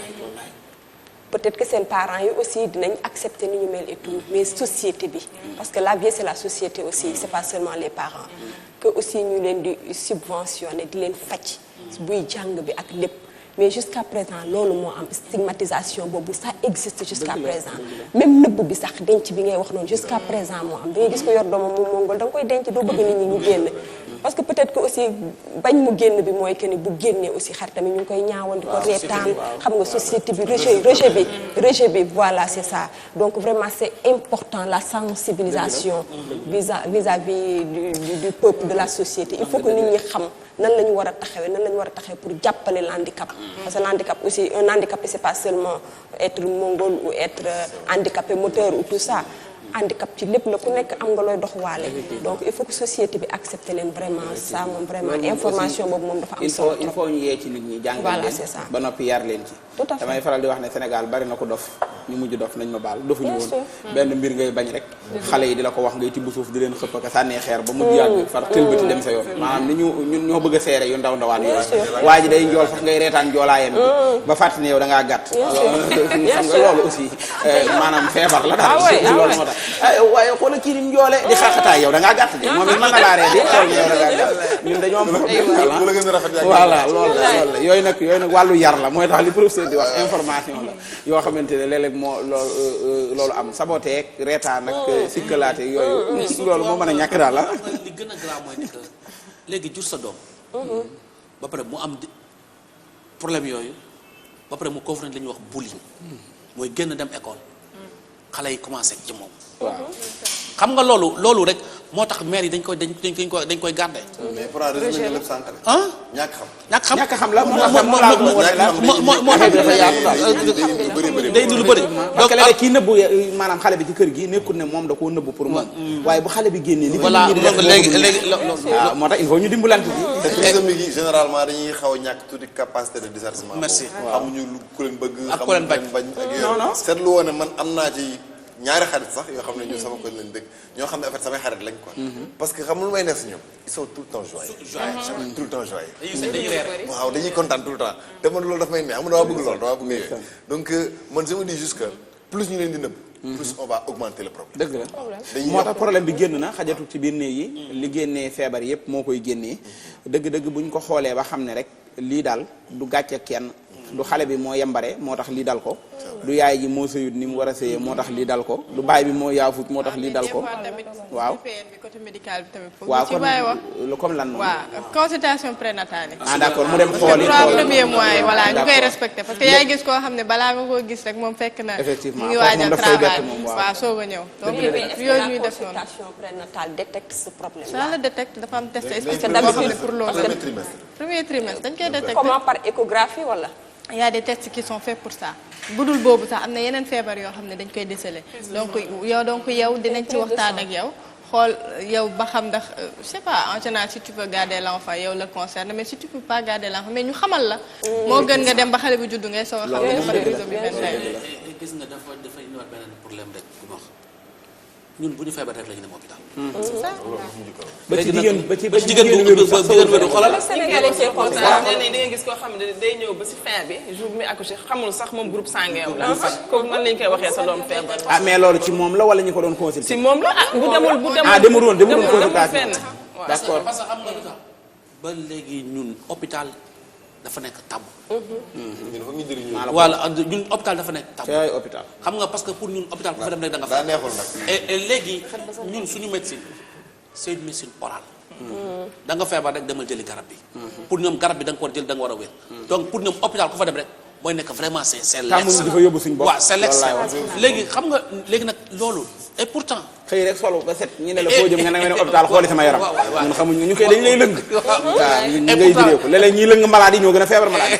peut-être que seen parents yi aussi dinañ accepter ni ñu mel et tout mais société bi parce que la vie c'est la société aussi c'est pas seulement les parents que aussi ñu leen di subventionner di leen faj buy jàng bi ak lépp mais jusqu'à présent loolu moo am stigmatisation boobu ça existe jusqu'à présent même nëbb bi sax denc bi ngay wax noonu jusqu'à présent moo am da ngay gis ko yor doomam mu mongol da nga koy denc doo bëgg nit ñi ñu génn parce que peut-être que aussi bañ mu génn bi mooy que ni bu génnee aussi xaritam yi ñu ngi koy ñaawal di ko reetaan xam nga société bi rejet bi voilà c'est ça donc vraiment c'est important la sensibilisation vis-à-vis du peuple de la société il faut que nit ñi xam nan la ñu war a taxawee pour jàppale l'handicap parce que l'handicap aussi un handicapé c'est pas seulement être mongol ou être handicapé moteur ou tout ça handicap ci lépp la ku nekk am nga looy dox waale donc il faut que société bi accepter leen vraiment ça moom vraiment information boobu moom dafa am solo il faut ñu yee ci nit ñi jàngal voilà leen c'est ça ba noppi yar leen ci tout à fait damay faral di wax ne Sénégal bari na ko dof ñu mujj dof nañ ma baal dofuñu woon benn mbir ngay bañ rek xale yi di la ko wax ngay tibb suuf di leen xëpp ak sànnee xeer ba mujj yàgg far tëlbati dem sa yoon maanaam ni ñun ñoo bëgg a seere yu ndaw ndawaan yooyu waa ji day njool sax ngay reetaan njoolaayam ba fàttali ne yow da ngaa gàtt xam nga loolu aussi maanaam feebar la daal loolu moo tax waaye xoolal kii ni njoole di xaaxataay yow da ngaa gàtt de moom it mën na laa ree di xool ne yow da ngaa gàtt ñun dañoo am voilà loolu la yooyu nag wàllu yar la mooy tax li professeur di wax information la yoo xamante ne léeg-léeg moo loolu am saboteeg reetaan ak sikkalaate yooyu loolu moo mën a ñàkk daal la li gën a grave mooy que léegi jur sa doom ba pare mu am problème yooyu ba pare mu confronté li ñuy wax bullying mooy génn dem école xale yi commencé ci moom waaw xam nga loolu rek moo tax maire yi dañ koy garder. mais pour résumer lépp sànq rek. ah ñàkk xam la moo day lu bëri parce que léegi kii nëbbu maanaam xale bi ci kër gi nekkul ne moom da koo nëbbu pour moom waaye bu xale bi génnee li voilà léegi waaw moo tax il faut ñu dimbalante ji te trisomie gi généralement dañuy xaw a ñàkk tuuti capacité de discernement. merci xamuñu lu ku leen bëgg ak ku leen bañ ak yooyu seetlu woon ne man am naa ci ñaari xarit sax yoo xam ne ñu sama koñ lañ dëkk ñoo xam ne en fait samay xarit lañ quoi. parce que xam nga lu may neex si ñoom ils sont tout le temps joyeux. tout le temps joyeux. waaw dañuy kontaan tout le temps te man loolu daf may neex xam nga damaa bëgg loolu damaa bëgg yooyu. donc man je me dis juste que plus ñu leen di nëbb. plus on va augmenter le problème. dëgg la moo tax problème bi génn na xajatul ci biir néeg yi. li génnee feebar yépp moo koy génnee. dëgg-dëgg bu ñu ko xoolee ba xam ne rek lii daal du gàcce kenn. du xale bi moo yembare moo tax lii dal ko. du yaay ji moo sëyut ni mu war a sëyee moo tax lii dal ko. du baay bi moo yaafut moo tax lii dal ko. waaw bi côté médical bi tamit. waaw ci bàyyi wax comme lan. waaw consultation prénatale. d'accord mu dem xooli 3 premiers mois yi voilà ñu koy respecté parce que yaay gis koo xam ne balaa nga koo gis rek moom fekk na. effectivement mu ngi waajal travail waaw waaw soog a ñëw. donc yooyu ñuy def noonu. la consultation prénatale détecte ce problème. ça le détecte dafa am test spécifique d'habitude boo xam ne pour loolu. premier trimestre dañ koy détecté. comment par échographie wala. il y a des tests qui sont faits pour ça budul boobu sax am na yeneen feebar yoo xam ne dañ koy déceler donc yow dinañ ci waxtaan ak yow xool yow ba xam ndax je sais pas en général si tu peux garder l'enfant yow la concerne mais si tu peux pas garder l'enfant mais ñu xamal la moo gën nga dem ba xale bu juddu ngay soog a xam ne dafa trisomie 21 gis nga dafay ñëwaat beneen problème rek bu wax ñun bu ñu feebar rek la ñu dem hôpital. c'est ça ba ci jigéen ba ci jigéen bu xoolal da nga gis koo xam ne day ñëw ba si fin bi jour bi muy accouché xamul sax moom groupe sanguin la kooku nan lañ koy waxee sa doom feebar. mais loolu ci moom la wala ñu ko doon consulter. si moom la bu demul demul woon consultation. d'accord parce que xam nga lu tax ba léegi ñun hôpital dafa nekk tabu. voilà ñun hôpital dafa nekk tabu. c'est hôpital. xam nga parce que pour ñun hôpital ku fa dem rek da nga fa. daa neexul nag. et léegi ñun suñu médecine c'est une médecine orale. da nga feebar rek demal jëli garab bi. pour ñoom garab bi da nga ko war jël da nga war a wér. donc pour ñoom hôpital ku fa dem rek mooy nekk vraiment c'est l'excellence. dafa yóbbu suñu bopp. waaw c'est l'excellence léegi xam nga léegi nag loolu et pourtant. xëy rek solo ba set ñu ne la foo jëm nga ne hôpital xooli sama yaram. ñun xamuñu ñu koy dañu lay lëng. waaw ñu ngay jëlee ko léeg-léeg ñiy lëng maladie ñoo gën a feebar maladie.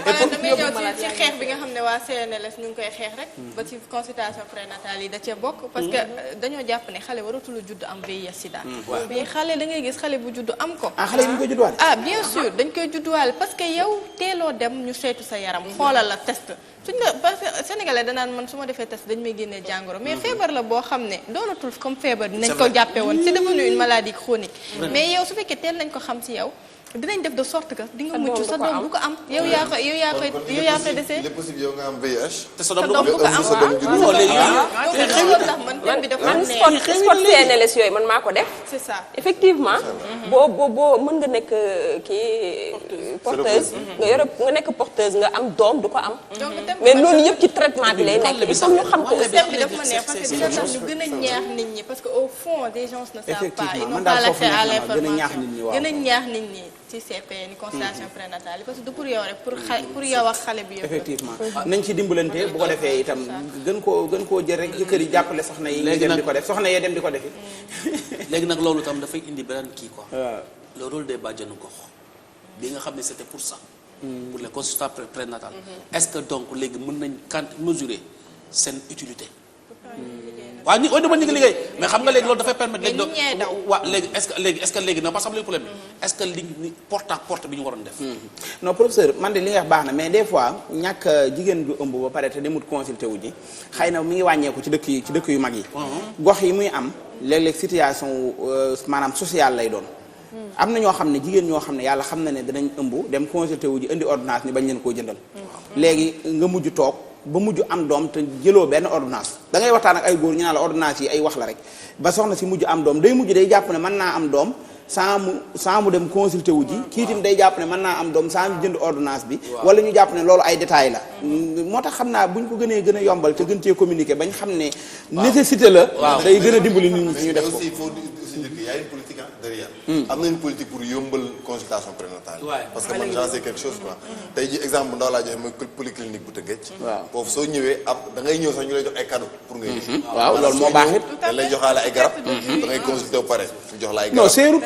damay ñëw ci xeex bi nga xam ne waa CNLS ñu ngi koy xeex rek. ba ci consultation prénatale yi da cee bokk. parce que dañoo jàpp ne xale waratul a judd am VIH sida. mais xale da ngay gis xale bu judd am ko. xale yi ñu koy juddwaale. bien sûr dañ koy juddwaale parce que yow teeloo dem ñu saytu sa yaram xoolal la test. suñ la parce que sénégalais danaan man su ma defee test dañ may génnee jàngoro mais feebar la boo xam ne doonatul comme feebar dinañ ko jàppee woon c'est devenu une maladie chronique mais yow su fekkee teel nañ ko xam ci yow dinañ def de sorte que di nga mucc sa doom du ko am yow yaa koy desee il est possible yow nga am VIH. te sa doom du ko am waaw léegi loolu tax man thème bi dafa man neex sport CNLS yooyu man maa ko def. c'est ça effectivement boo mën nga nekk kii porteuse nga nekk porteuse nga am doom du ko am mais loolu yëpp ci traitement bi lay nekk il faut ñu xam ko thème bi dafa ma neex parce que dina tax ñu gën a ñaax nit ñi parce que au fond des gens ne savent pas ils n'ont pas l'accès à l'information gën a ñaax nit ñi ci CPN consultation prénatale parce que du pour yow rek pour yow ak xale bi yëpp effectivement nañ ci dimbalante bu ko defee itam gën koo jël rek jëkkër yi jàppale soxna yi dem di ko def soxna yee dem di ko defi léegi nag loolu tam dafay indi beneen kii quoi le rôle des bàjjenu gox bi nga xam ne c'était pour ça pour les consultations prénatales est-ce que donc léegi mën nañ mesurer seen utilité waaw ñi dama ñu ngi liggéey mais xam nga léegi loolu dafay permettre léegi waaw léegi est-ce que léegi non parce que xam nga problème bi est-ce que li porte à porte bi ñu waroon def non professeur man de li nga wax baax na mais des fois ñàkk jigéen du ëmb ba pare te demut consulté wu ji xëy na mi ngi wàññeeku ci dëkk yu mag yi gox yi muy am léeg-léeg situation maanaam sociale lay doon am na ñoo xam ne jigéen ñoo xam ne yàlla xam na ne danañ ëmb dem consulté wu ji indi ordonnance ni bañ leen koo jëndal léegi nga mujj toog ba mujj am doom te jëloo benn ordonnance da ngay waxtaan ak ay góor ñu naan la ordonnance yi ay wax la rek ba soxna si mujj am doom day mujj day jàpp ne mën naa am doom sans mu dem consulter wu ji kii itam day jàpp ne mën naa am doom sans ñu jënd ordonnance bi wala ñu jàpp ne loolu ay détails la moo tax xam naa bu ñu ko gën a yombal te gën cee communiquer bañ xam ne nécessité la day gën a dimbali nit ñi ñu def ko il faut aussi dire qu'il y a une politique derrière am na une politique pour yombal consultation prénatale parce que man j'en sais quelque chose quoi tey ji exemple bu ndaw laa joxe mooy polyclinique bu Tëngéej foofu soo ñëwee da ngay ñëw sax ñu lay jox ay cadeau pour ngay waaw loolu moo baax it dañ lay joxaale ay garab da ngay consulter ba pare ñu jox la ay garab non seerut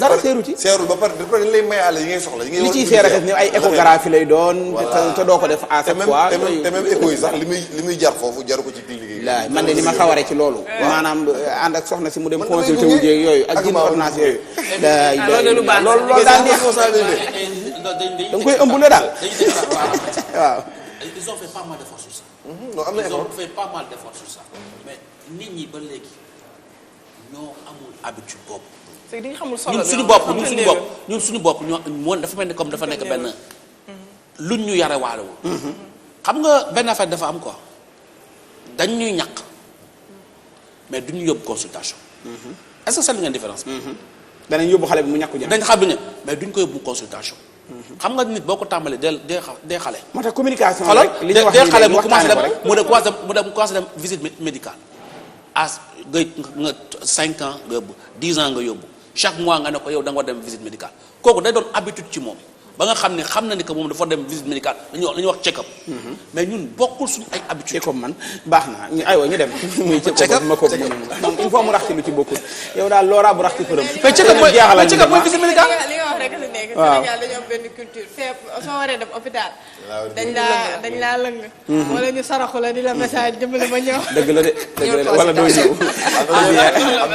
dara seeru ci seerul ba pare dañ lay mayaale yi ngay soxla li ciy seer ak ni ay échographie lay doon te doo ko def à chaque fois te même écho yi sax li muy jar foofu jaru ko ci clinique yi laay man de li ma xawaree ci loolu maanaam ànd ak soxna si mu dem consulter wu jeeg yooyu ak jënd ordonnance yooyu loolu daal neex da nga koy ëmbule daal waaw ils ont fait pas mal de force sur ça non am na ils ont effort. fait pas mal d'efforts sur ça mais nit ñi ba léegi ñoo amul habitude boobu. c'est que dañu xamul solo ñun suñu bopp ñoo moo dafa mel ni comme dafa nekk benn luñ ñu yare waalewul xam nga benn affaire dafa am quoi dañ ñuy ñàkk mais duñu yóbbu consultation est-ce que c'est ngeen différence bi danañ yóbbu xale bi mu ñàkku jëm dañ xam ne mais duñ ko yóbbu consultation xam nga nit boo ko tàmbalee dee xale moo tax communication xoolal rek li ñu wax dee xale mu commencé dem rek mu commencé dem visite médicale nga 5 ans nga yóbbu 10 ans nga yóbbu chaque mois nga ne ko yow da nga war dem visite médicale kooku day doon habitude ci moom ba nga xam na ni que moom dafa dem visite médicale dañuy wax check up mais ñun bokkul suñu ay habitude check up man baax na aywa ñu dem muy check up ma ko moom il faut mu rax ci lu ci bokkul yow daal looraa bu rax ci përëm mais check up mooy visite médicale li nga wax rek la nekk waaw Sénégal dañoo am benn culture fépp soo waree dem hôpital dañ laa lëng wala ñu saraxu la di la message jëmale ma ñëw dëgg la de wala doo ñëw am na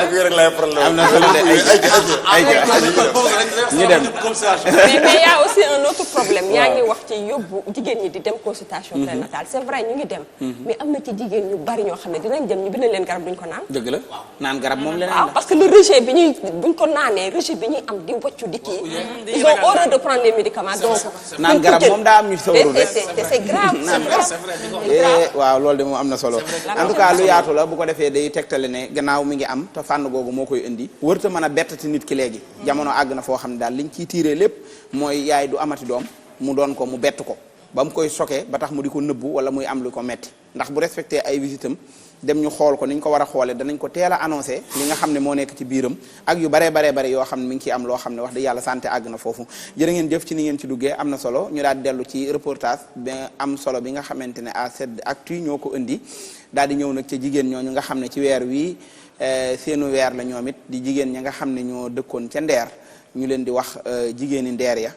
ko rek lay problème am na solo de ay ñu dem mais y a aussi un autre problème yaa ngi wax ci yóbbu jigéen ñi di dem consultation prénatale c'est vrai ñu ngi dem mais am na ci jigéen ñu bari ñoo xam ne dinañ dem ñu bind leen garab duñ ko naan dëgg la naan garab moom leneen waaw la parce que le rejet bi buñ ko naanee rejet bi ñuy am di waccu di kii ils ont horreur de prendre les médicaments donc naan garab moom daa am ñu sawaru de c'est grave waaw loolu de moom am na solo en tout cas lu yaatu la bu ko defee day tegtale ne gannaaw mi ngi am te fànn googu moo koy indi wërta mën a bettati nit ki léegi jamono àgg na foo xam ne daal liñ ciy tiiree lépp mooy yaay du amati doom mu doon ko mu bett ko ba mu koy choqué ba tax mu di ko nëbbu wala muy am lu ko metti ndax bu respecté ay visitam dem ñu xool ko ni ñu ko war a xoolee danañ ko teel a annoncé li nga xam ne moo nekk ci biiram ak yu baree bare yoo xam ne mi ngi ciy am loo xam ne wax dëgg yàlla santé àgg na foofu jërë ngeen jëf ci ni ngeen ci duggee am na solo ñu daal di dellu ci reportage bi am solo bi nga xamante ne A7 Actu ñoo ko indi daal di ñëw nag ca jigéen ñooñu nga xam ne ci weer wi seenu weer la ñoom it di jigéen ña nga xam ne ñoo dëkkoon ca Ndeer ñu leen di wax jigéeni Ndeer ya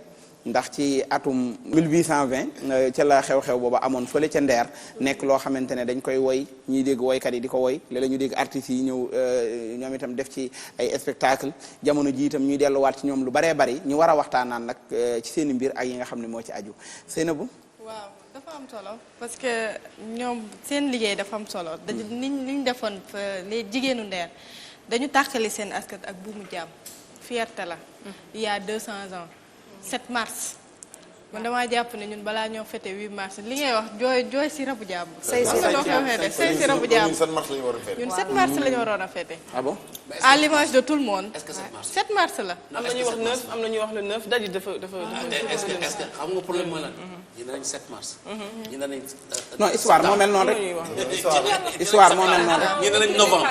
ndax ci atum 1820 ca la xew-xew booba amoon fële ca Ndeer nekk loo xamante ne dañ koy woy ñuy dégg woykat yi di ko woy léeg-léeg ñu dégg artistes yi ñëw ñoom itam def ci ay spectacle jamono ji itam ñuy delluwaat ci ñoom lu baree bari ñu war a waxtaanaan nag ci seen i mbir ak yi nga xam ne moo ci aju Seynabou waaw dafa am solo parce que ñoom seen liggéey dafa am solo dañu niñ defoon les jigéenu Ndeer dañu tàqali seen askan ak buumu jaam fierté la il y a 200 ans 7 mars man damaa jàpp ne ñun balaa ñoo fêté 8 mars li ngay wax jooy si rabu jàmm. say si rabu jàmm ñun 7 mars la ñu waroon fêté. ñun 7 mars la ñu waroon a fêté. ah bon à l'image de tout le monde. est-ce que 7 mars 7 mars la. am na ñuy wax 9 am na ñuy wax le 9 date yi dafa est-ce que xam nga problème mooy lan ñu ne nañ 7 mars ñu ne nañ non histoire moo mel noonu rek histoire moo mel noonu rek ñu ne nañ novembre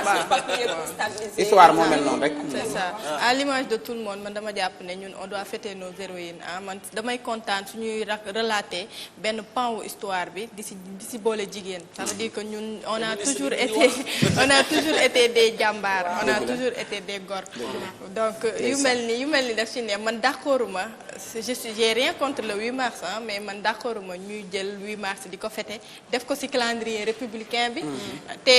histoire moo mel noonu rek c'est ça à l'image de tout le monde man dama jàpp ne ñun on doit fêter nos héroïnes ah man damay kontaan suñuy relater benn pan wu histoire bi di si boole jigéen ça veut dire que ñun on a toujours été des jàmbaar on a toujours été des gor donc yu mel ni daf ci ne man d'accorduma j'ai rien contre le 8 mars ah mais man d'accorduma ñuy jël 8 mars di ko fêter def ko ci calendrier républicain bi te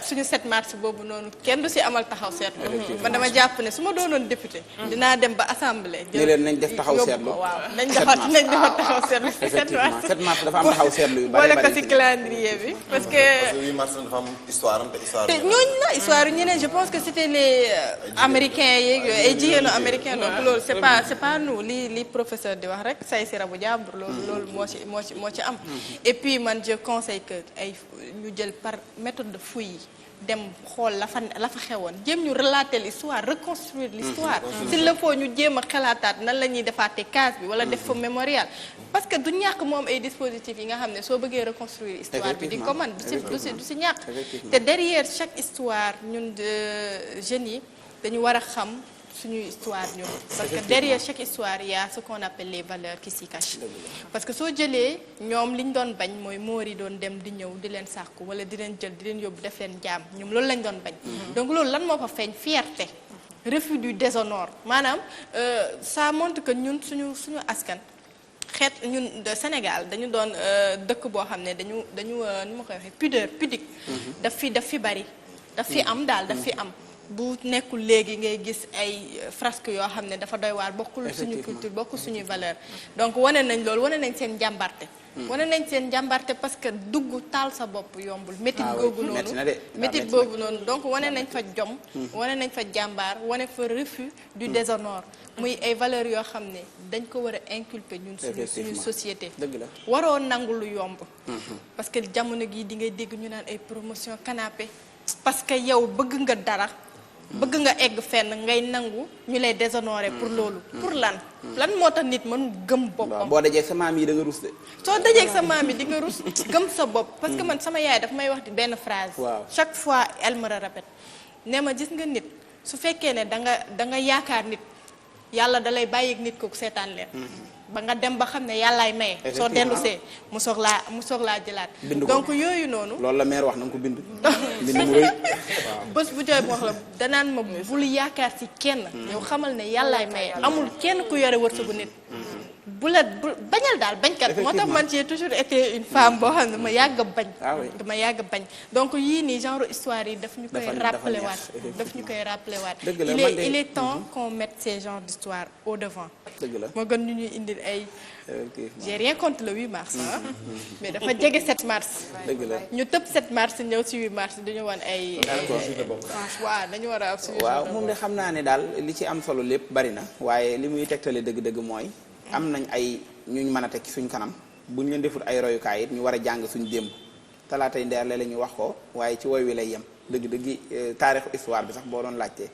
suñu 7 mars boobu noonu kenn du ci amal taxaw seetlu man dama jàpp ne su ma doonoon député dinaa dem ba assemblée ne leen nañ def taxaw seetlu waaw nañ defar taxaw seetlu 7 mars dafa am taxaw seetlu yu bari boole ko ci calendrier bi parce que 8 mars dafa am histoire am te histoire te ñooñu la histoire yu ñeneen je pense que c'était les américains yeeg yooyu ay jigéenu américains donc loolu c'est pas nous li professeur di wax rek say si rabu jàmbur loolu moo ci am et puis man je conseille que ay ñu jël par méthode de fouille dem xool la fa xewoon jéem ñu relater l'histoire reconstruire l'histoire s'il le faut ñu jéem a xalaataat nan la ñuy defaatee case bi wala def fa mémorial parce que du ñàkk moom ay dispositifs yi nga xam ne soo bëggee reconstruire histoire bi di ko man du si ñàkk te derrière chaque histoire ñun jeunes yi dañu war a xam suñuy histoire ñun parce que derrière chaque histoire il y a ce qu'on appelle les valeurs qui s'y cachent parce que soo jëlee ñoom li ñu doon bañ mooy moor yi doon dem di ñëw di leen sàkku wala di leen jël di leen yóbbu def leen jaam ñoom loolu lañ doon bañ donc loolu lan moo ko feeñ fierté refus du déshonneur maanaam ça montre que ñun suñu askan xeet ñun de Sénégal dañu doon dëkk boo xam ne dañu nu ma koy waxee pudeur pudique daf fi bari daf fi am daal daf fi am bu nekkul léegi ngay gis ay frasques yoo xam ne dafa doy waar bokkul suñu culture bokkul suñuy valeur donc wane nañ loolu wane nañ seen njàmbarte wane nañ seen njàmbarte parce que dugg taal sa bopp yombul métit googu noonu métit boobu noonu donc wane nañ fa jom wane nañ fa jàmbaar wane fa refus du déshonneur muy ay valeurs yoo xam ne dañ ko war a inculper ñun suñu société waroo nangu lu yomb parce que jamono gi di ngay dégg ñu naan ay promotion canapé parce que yow bëgg nga dara bëgg nga egg fenn ngay nangu ñu lay déshonorer pour loolu pour lan moo tax nit mën gëm boppam. boo dajee sa maam yi da nga rus de. soo dajee sa maam yi di nga rus gëm sa bopp parce que man sama yaay daf may wax di benn phrase. chaque fois elle me le répète ne ma gis nga nit su fekkee ne da nga yaakaar nit yàlla da lay bàyyi ak nit kooku seetaan leen. ba nga dem ba xam ne yàllaay maye. soo dellu see mu soog laa jëlaat. donc yooyu noonu. loolu la mère wax na nga ko bind. bind mu rëy bés bu jooy wax la danaan ma bul yaakaar ci kenn. yow xamal ne yàllaay maye amul kenn ku yore wërsëgu nit. bañal daal bañkat moo tax man j'ai toujours été une femme boo xam ne dama yàgg a bañ. dama yàgg a bañ donc yii nii genre histoire yi daf ñu koy rappelé waat. il est temps qu'on mette ces genres d'histoire au devant. dëgg la moo gën ñu ñuy indil ay. j'ai rien contre le 8 mars mais dafa jege 7 mars. dëgg la ñu tëb 7 mars ñëw ci 8 mars dañu wan ay. waaw dañu war a am suñu. waaw moom de xam naa ne daal li ci am solo lépp bari na waaye li muy tegtale dëgg-dëgg mooy. am nañ ay ñuñ mën a teg ci suñ kanam buñ leen defut ay royukaay it ñu war a jàng suñ démb talaatay ndeer la ñu wax ko waaye ci woy wi lay yem dëgg-dëgg taarixu histoire bi sax boo doon laajte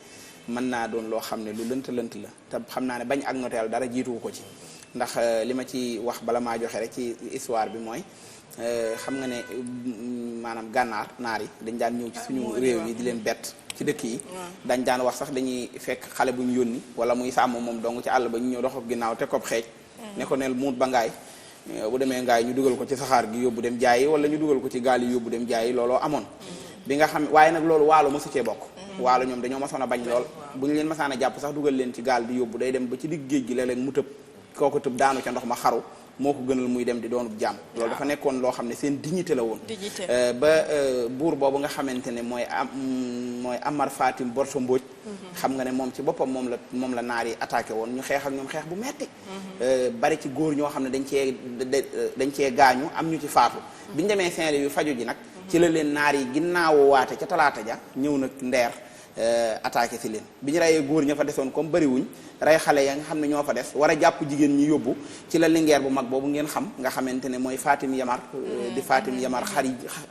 mën naa doon loo xam ne lu lënt la te xam naa ne bañ ak noteel dara jiituwu ko ci ndax li ma ci wax bala maa joxe rek ci histoire bi mooy xam nga ne maanaam gànnaar naar yi dañ daan ñëw ci suñu réew yi di leen bett ci dëkk yi dañ daan wax sax dañuy fekk xale bu ñu yónni wala muy sàmm moom dong ci àll ba ñu ñëw dox ginnaaw te kob xeej ne ko neel muut ba ngaay bu demee ngaay ñu dugal ko ci saxaar gi yóbbu dem jaayi wala ñu dugal ko ci gaal yi yóbbu dem jaayi looloo amoon bi nga xam waaye nag loolu waalo mosu cee bokk waalo ñoom dañoo masoon a bañ lool bu ñu leen masaan a jàpp sax dugal leen ci gaal di yóbbu day dem ba ci digg géej gi léeg-léeg mu tëb kooku tëb daanu ca ndox ma xaru moo ko gënal muy dem di doonub jàmm loolu dafa nekkoon loo xam ne seen dignité la woon ba buur boobu nga xamante ne mooy Amar Fatim Borso Mbodj xam nga ne moom ci boppam moom la naar yi attaqué woon ñu xeex ak ñoom xeex bu metti bari ci góor ñoo xam ne dañ cee gaañu am ñu ci faatu biñu demee Saint-Louis yu faju ji nag ci la leen naar yi ginnaawu waate ca talaata ja ñëw nag ndeer attaqué si leen bi ñu reyee góor ña fa desoon comme bariwuñ rey xale ya nga xam ne ñoo fa des war a jàpp jigéen ñi yóbbu ci la lingeer bu mag boobu ngeen xam nga xamante ne mooy Fatim Yamar di Fatim Yamar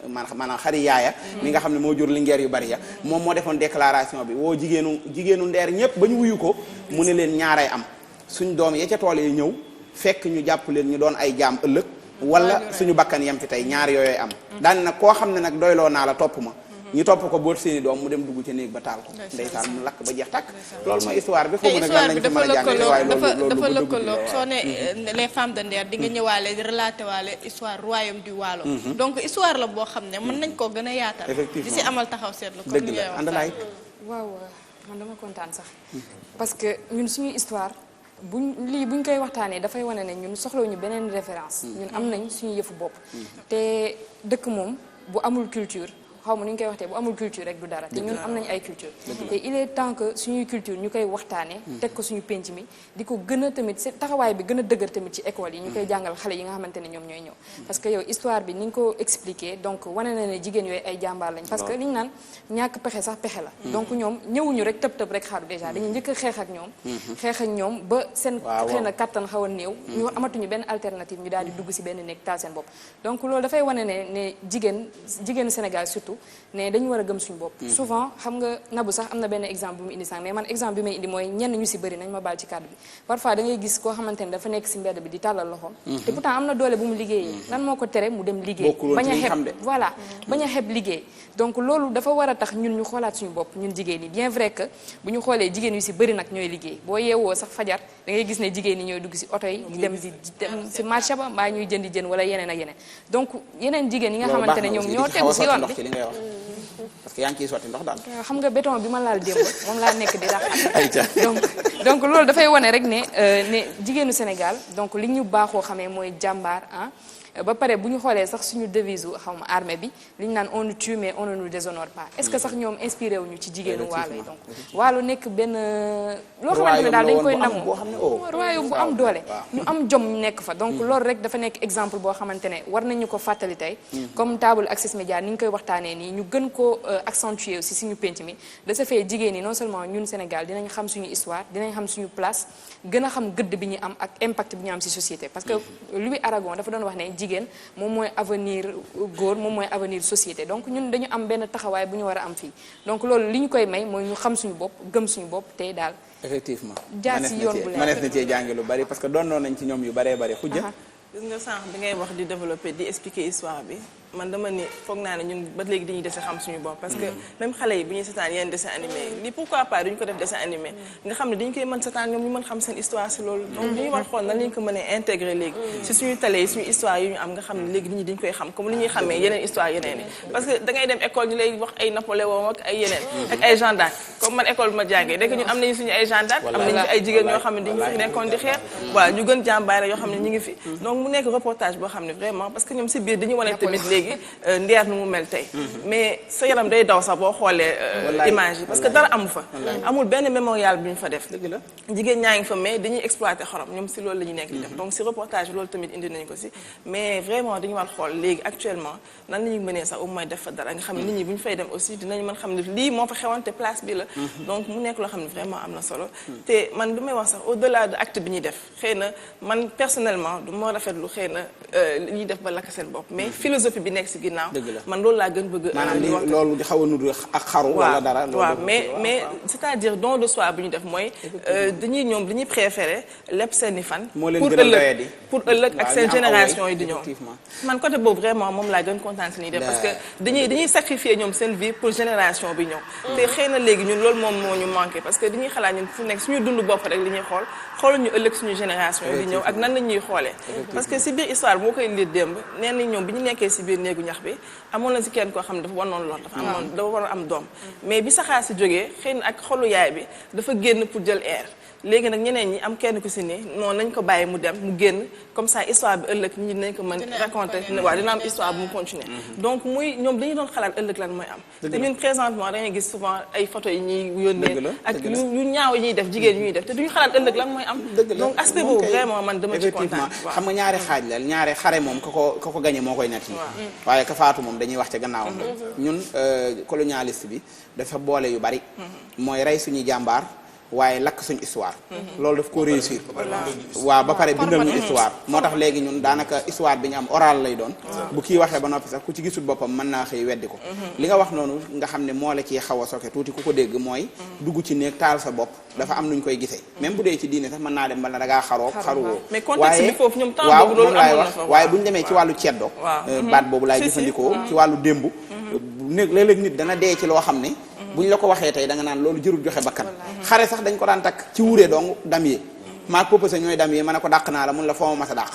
maanaam xari yaaya mi nga xam ne moo jur lingeer yu bari ya moom moo defoon déclaration bi woo jigéenu ndeer ñépp ba ñu wuyu ko mu ne leen ñaaray am suñ doom ya ca tool yi ñëw fekk ñu jàpp leen ñu doon ay jaam ëllëg wala suñu bakkan yem fi tey ñaar yooyu am daani nag koo xam ne nag doyloo naa la topp ma ñu topp ko boot seeni doom mu dem dugg ci néeg ba taal ko ndeysaan mu lakk ba jeex tàkk loolu mooy histoire bi foofu nag lan lañ ci mën a jàng waaye dafa lëkkaloo soo ne les femmes de Nder di nga ñëwaale di relaté waale histoire royaume du Waalo donc histoire la boo xam ne mën nañ koo gën a yaatal di si amal taxaw seetlu comme ni ngay wax Andalaay waaw man dama kontaan sax parce que ñun suñu histoire buñ koy waxtaanee dafay wane ne ñun soxlawuñu beneen référence ñun am nañ suñu yëfu bopp te dëkk moom bu amul culture xaw ma ni ñu koy waxtee bu amul culture rek du dara te ñun am nañ ay culture te il est temps que suñuy culture ñu koy waxtaanee teg ko suñu penc mi di ko gën a tamit taxawaay bi gën a dëgër tamit ci école yi ñu koy jàngal xale yi nga xamante ne ñoom ñooy ñëw parce que yow histoire bi ni nga ko expliqué donc wane na ne jigéen yooyu ay jàmbaar lañ parce que li ñu naan ñàkk pexe sax pexe la donc ñoom ñëwuñu rek tëb rek xaru déjà dañuy njëkk a xeex ak ñoom ba seen xëy na kattan xaw a néew ñu amatuñu benn alternative ñu daal di dugg si benn néeg taal seen bopp donc loolu dafay wane ne jigéenu Sénégal surtout ne dañu war a gëm suñu bopp souvent xam nga nabu sax am na benn exemple bu mu indi sànq mais man exemple bi may indi mooy ñenn ñu si bëri nañ ma baal ci kàddu bi parfois da ngay gis koo xamante ne dafa nekk si mbedd bi di tàllal loxoom te pourtant am na doole bu mu liggéeyee lan moo ko tere mu dem liggéey bañ a xeeb voilà bañ a xeeb liggéey donc loolu dafa war a tax ñun ñu xoolaat suñu bopp ñun jigéen ñi bien vrai que bu ñu xoolee jigéen yu si bëri nag ñooy liggéey boo yeewoo sax fajar da ngay gis ne jigéen ñi ñooy dugg si oto yi di dem si marché ba mbaa ñuy jëndi jën wala yeneen ak yeneen donc yeneen jigéen yi nga xamante ne ñoom ñoo tegu si yoon bi parce que yaa ngi ciy sotti ndox daal. xam nga béton bi ma laal démb moom laa nekk di raxas donc donc loolu dafay wane rek ne jigéenu Sénégal donc li ñu baaxoo xamee mooy jàmbaar ah ba pare bu ñu xoolee sax suñu devise xaw ma armée bi li ñu naan on nous tue mais on ne nous déshonore pas est-ce que sax ñoom inspiré wuñu ci jigéenu waalo yi donc waalo nekk benn loo xamante ne daal dañ koy namm royaume bu am doole ñu am jom ñu nekk fa donc loolu rek dafa nekk exemple boo xamante ne war nañu ko fàttali tey comme table Access Média ni ñu koy waxtaanee nii ñu gën ko accentuer aussi suñu penc mi de ce fait jigéen ñi non seulement ñun Sénégal dinañ xam suñu histoire dinañ xam suñu place gën a xam gëdd bi ñu am ak impact bi ñu am ci société parce que Louis Aragon dafa doon wax ne jigéen moom mooy avenir góor moom mooy avenir société donc ñun dañu am benn taxawaay bu ñu war a am fii donc loolu li ñu koy may mooy ñu xam suñu bopp gëm suñu bopp tey daal effectivement jaar ci yoon bu leer manees na cee jànge lu bari parce que doon nañ ci ñoom yu baree bari xujja gis nga sànq bi ngay wax di développer di expliquer histoire bi man dama ni foog naa ne ñun ba léegi dañuy dese xam suñu bopp parce que même xale yi bu ñuy seetaan yenn dessin animé lii pourquoi pas duñu ko def dessin animé nga xam ne dañu koy mën seetaan ñoom ñu mën xam seen histoire si loolu donc dañuy war xool nan lañu ko mënee intégrer léegi si suñu télé yi suñu histoire yi ñu am nga xam ne léegi nit ñi dañu koy xam comme li ñuy xamee yeneen histoire yeneen yi parce que da ngay dem école ñu lay wax ay Napoléon ak ay yeneen ak ay Jeanne d'Arc comme man école bi ma jàngee dès que ñun am nañu suñu ay Jeanne d'Arc am nañu fi ay jigéen ñoo xam ne dañu fi nekkoon di xeex waaw ñu gën jàmbaare yoo xam ne ñu ngi fi donc mu nekk reportage boo xam ne vraiment parce que ñoom si biir dañuy wane tamit léegi nu mu mel tey mais sa yaram day daw sax boo xoolee image yi parce que dara amu fa amul benn mémorial bi ñu fa def jigéen ñaa ngi fa mais dañuy exploiter xorom ñoom si loolu la ñu nekk di def donc si reportage loolu tamit indi nañu ko si mais vraiment dañu war xool léegi actuellement nan la ñuy mënee sax au moins def fa dara nga xam ne nit ñi bu ñu fay dem aussi dinañ mën xam ne lii moo fa xewante place bi la donc mu nekk loo xam ne vraiment am na solo te man du may wax sax au delà de acte bi ñuy def xëy na man personnellement du ma rafetlu xëy na li ñuy def ba lakk seen bopp mais philosophie bi nekk si ginnaaw man loolu laa gën bëgg maanaam loolu di xaw a nudu ak xaru wala dara waaw mais c'est-à-dire don de soi bu ñu def mooy dañuy ñoom dañuy préférer lépp seeni fan pour ëllëg ak seen génération yi di ñëw man côté boobu vraiment moom laa gën kontaan si ñuy def parce que dañuy sacrifier ñoom seen vie pour génération bi ñëw te xëy na léegi ñun loolu moom moo ñu manqué parce que dañuy xalaat ñun fu nekk suñu dund bopp rek li ñuy xooluñu ëllëg suñu génération yi di ñëw ak nan la ñuy xoolee parce que si biir histoire moo koy lire démb nee nañ ñoom bi ñu nekkee si biir néegu ñax bi amoon na si kenn koo xam ne dafa wanoon lool dafa war a am doom mais bi saxaar si jógee xëy na ak xolu yaay bi dafa génn pour jël air léegi nag ñeneen ñi am kenn ku si ne noonu nañ ko bàyyi mu dem mu génn comme ça histoire bi ëllëg nit ñi dinañ ko mën raconter waaw dina am histoire bu mu continuer donc muy ñoom dañuy doon xalaat ëllëg lan mooy am te ñun présentement dañuy gis souvent ay photos yi ñuy yónnee ak yu ñaaw yi ñuy def jigéen ñuy def te duñu xalaat ëllëg lan mooy am donc aspect boobu vraiment man dama ci kontaan xam nga ñaari xaaj la ñaari xare moom ka ko gañe moo koy netti waaye ka faatu moom dañuy wax ca gannaawam ñun colonialiste bi dafa boole yu bari mooy rey suñuy jàmbaar waaye lakk suñu histoire loolu daf ko réussir waaw ba pare bindal ñu histoire moo tax léegi ñun daanaka histoire bi ñu am oral lay doon bu kii waxee ba noppi sax ku ci gisul boppam mën naa xëy weddi ko li nga wax noonu nga xam ne moo la ciy xaw a soke tuuti ku ko dégg mooy dugg ci néeg taal sa bopp dafa am nuñ koy gisee même bu dee ci diine sax mën naa dem ba na da ngaa xaruwoo waaye waaw moom laay wax waaye bu ñu demee ci wàllu ceddo baat boobu laay jëfandikoo ci wàllu démb néeg léeg-léeg nit dana dee ci loo xam ne bu ñu la ko waxee tey da nga naan loolu jërul joxe bakkan xare sax dañ ko daan takk ci wuuree dong dam yi maag popase ñooy dam yi ma ne ko dàq naa la mun la foo ma mas a dàq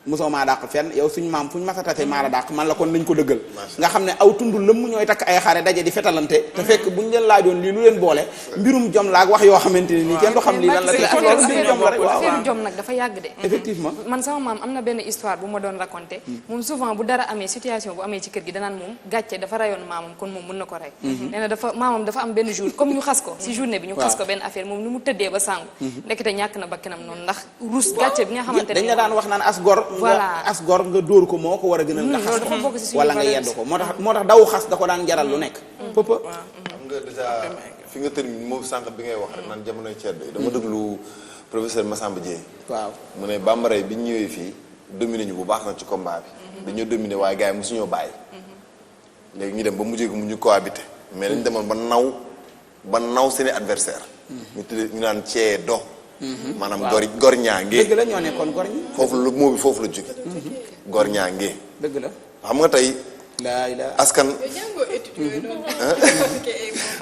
mosoo maa dàq fenn yow suñu maam fu ñu mas a tase maa la dàq man la kon nañ ko dëggal nga xam ne aw tund lëmm ñooy takk ay xare daje di fetalante te fekk buñu leen laajoon lii lu leen boole mbirum jom la ak wax yoo xamante ne nii kenn du xam lii lan la te loolu mbirum jom la rek affaire jom nag dafa yàgg de effectivement man sama maam am na benn histoire bu ma doon raconté moom souvent bu dara amee situation bu amee ci kër gi danaan moom gàcce dafa rayoon maamam kon moom mën na ko rey nee na dafa maamam dafa am benn jour comme ñu xas ko si journée bi ñu xas ko benn affaire moom ni mu tëddee ba sàngu ndekete ñàkk na bakkanam noonu ndax rus gàcce bi nga xamante ne dañ la daan wax naan as gor nga dóor ko moo ko war a gënal nga xas ko wala nga yedd ko moo tax daw xas da ko daan jaral lu nekk pëpp xam nga déjà fi nga termine moom sànq bi ngay wax rek naan jamonoy ceddo yi dama déglu professeur Massamba Dieye waaw mu ne bambara yi bi ñu ñëwee fii dominé ñu bu baax na ci combat bi dañoo dominé waaye gars yi mosuñoo bàyyi léegi ñu dem ba mujjee ko mu ñu cohabité mais dañ demoon ba naw seeni adversaire ñu tuddee ñu naan ceddo maanaam gor ñaangee dëgg la ñoo nekkoon gor ñi foofu la moo bi foofu la jóge gor ñaangee dëgg la xam nga tey askan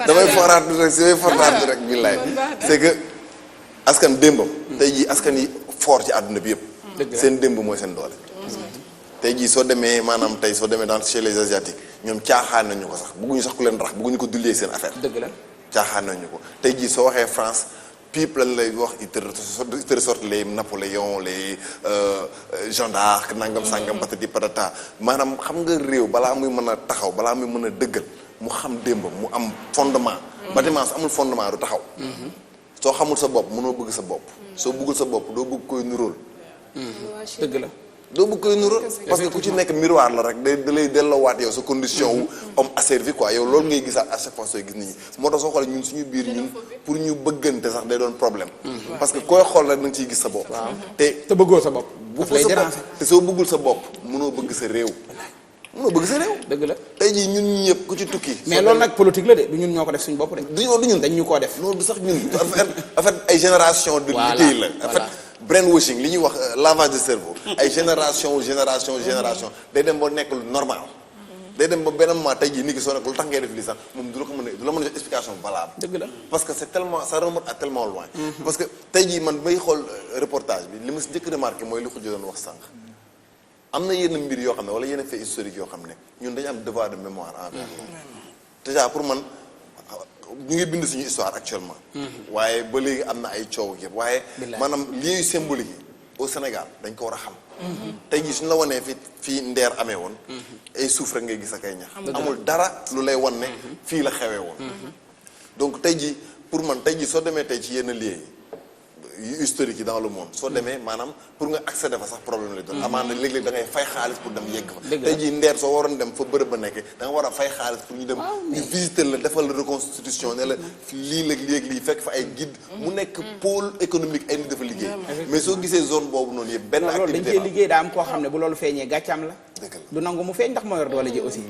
damay foraat rek billaay c'est que askan démbam tey jii askan yi fort ci àdduna bi yëpp seen démb mooy seen doole tey jii soo demee maanaam tey soo demee dans chez les asiatiques ñoom caaxaan nañu ko sax bëgguñu sax ku leen rax bëgguñu ko dullee seen affaire dëgg la caaxaan nañu ko tey jii soo waxee France pipe lañ lay wax il te ressortent les Napoléon les Jeanne d'Arc nangam sangam patati patata maanaam xam nga réew balaa muy mën a taxaw balaa muy mën a dëggal mu xam démbam mu am fondement. bâtiment su amul fondement du taxaw. soo xamul sa bopp mënoo bëgg sa bopp. soo bëggul sa bopp doo bëgg koy nuróol. dëgg la. doo bëgg koy nuróol parce que ku ci nekk miroir la rek da lay delloowaat yow sa condition wu homme asservi quoi yow loolu ngay gisaat à chaque fois sooy gis nit ñi moo tax soo xoolee ñun suñu biir ñun pour ñu bëggante sax day doon problème. parce que koy xool rek da nga ciy gis sa bopp. te bëggoo sa bopp. daf lay déranger te soo bëggul sa bopp mënoo bëgg sa réew. mënoo bëgg sa réew. dëgg la tey jii ñun ñëpp ku ci tukki. mais loolu nag politique la de du ñun ñoo ko def suñu bopp de. du ñun dañ ñu koo def. non du sax ñun en fait ay génération de liggéey la en fait brainwashing li ñuy wax lavage de cerveau ay génération day dem ba nekk lu normal day dem ba benn moment tey jii nit ki soo nekk lu tax ngay def lii sax moom du la mën a jox explication valable. dëgg la parce que c'est tellement ça remonte à tellement loin. parce que tey jii man bay xool reportage bi li ma si njëkk remarqué mooy li ko doon wax sànq am na yenn mbir yoo xam ne wala yenn faits historiques yoo xam ne ñun dañu am devoir de mémoire envers déjà pour man ñu ngi bind suñu histoire actuellement. waaye ba léegi am na ay coow yëpp waaye. maanaam lieu symbolique yi au Sénégal dañ ko war a xam. tey jii suñu la wanee fii Ndeer amee woon. ay suuf rek ngay gis ak ay ñax. amul dara lu lay wan ne fii la xewee woon. donc tey jii pour man tey jii soo demee tey ci yenn lieux yi historique yi dans le monde soo demee maanaam pour nga accéder fa sax problème lay doon amaana léeg-léeg da ngay fay xaalis pour dem yegg fa tey jii Ndeer soo waroon dem fa bërëb ba nekkee da nga war a fay xaalis pour ñu dem ñu visiter la defal la reconstitution ne la lii léeg-léeg lii fekk fa ay guide mu nekk pôle économique ay nit dafa liggéey mais soo gisee zone boobu noonu yëpp benn activité dañ cee liggéey daa am koo xam ne bu loolu feeñee gàccaam la du nangu mu feeñ ndax moo yor doole ji aussi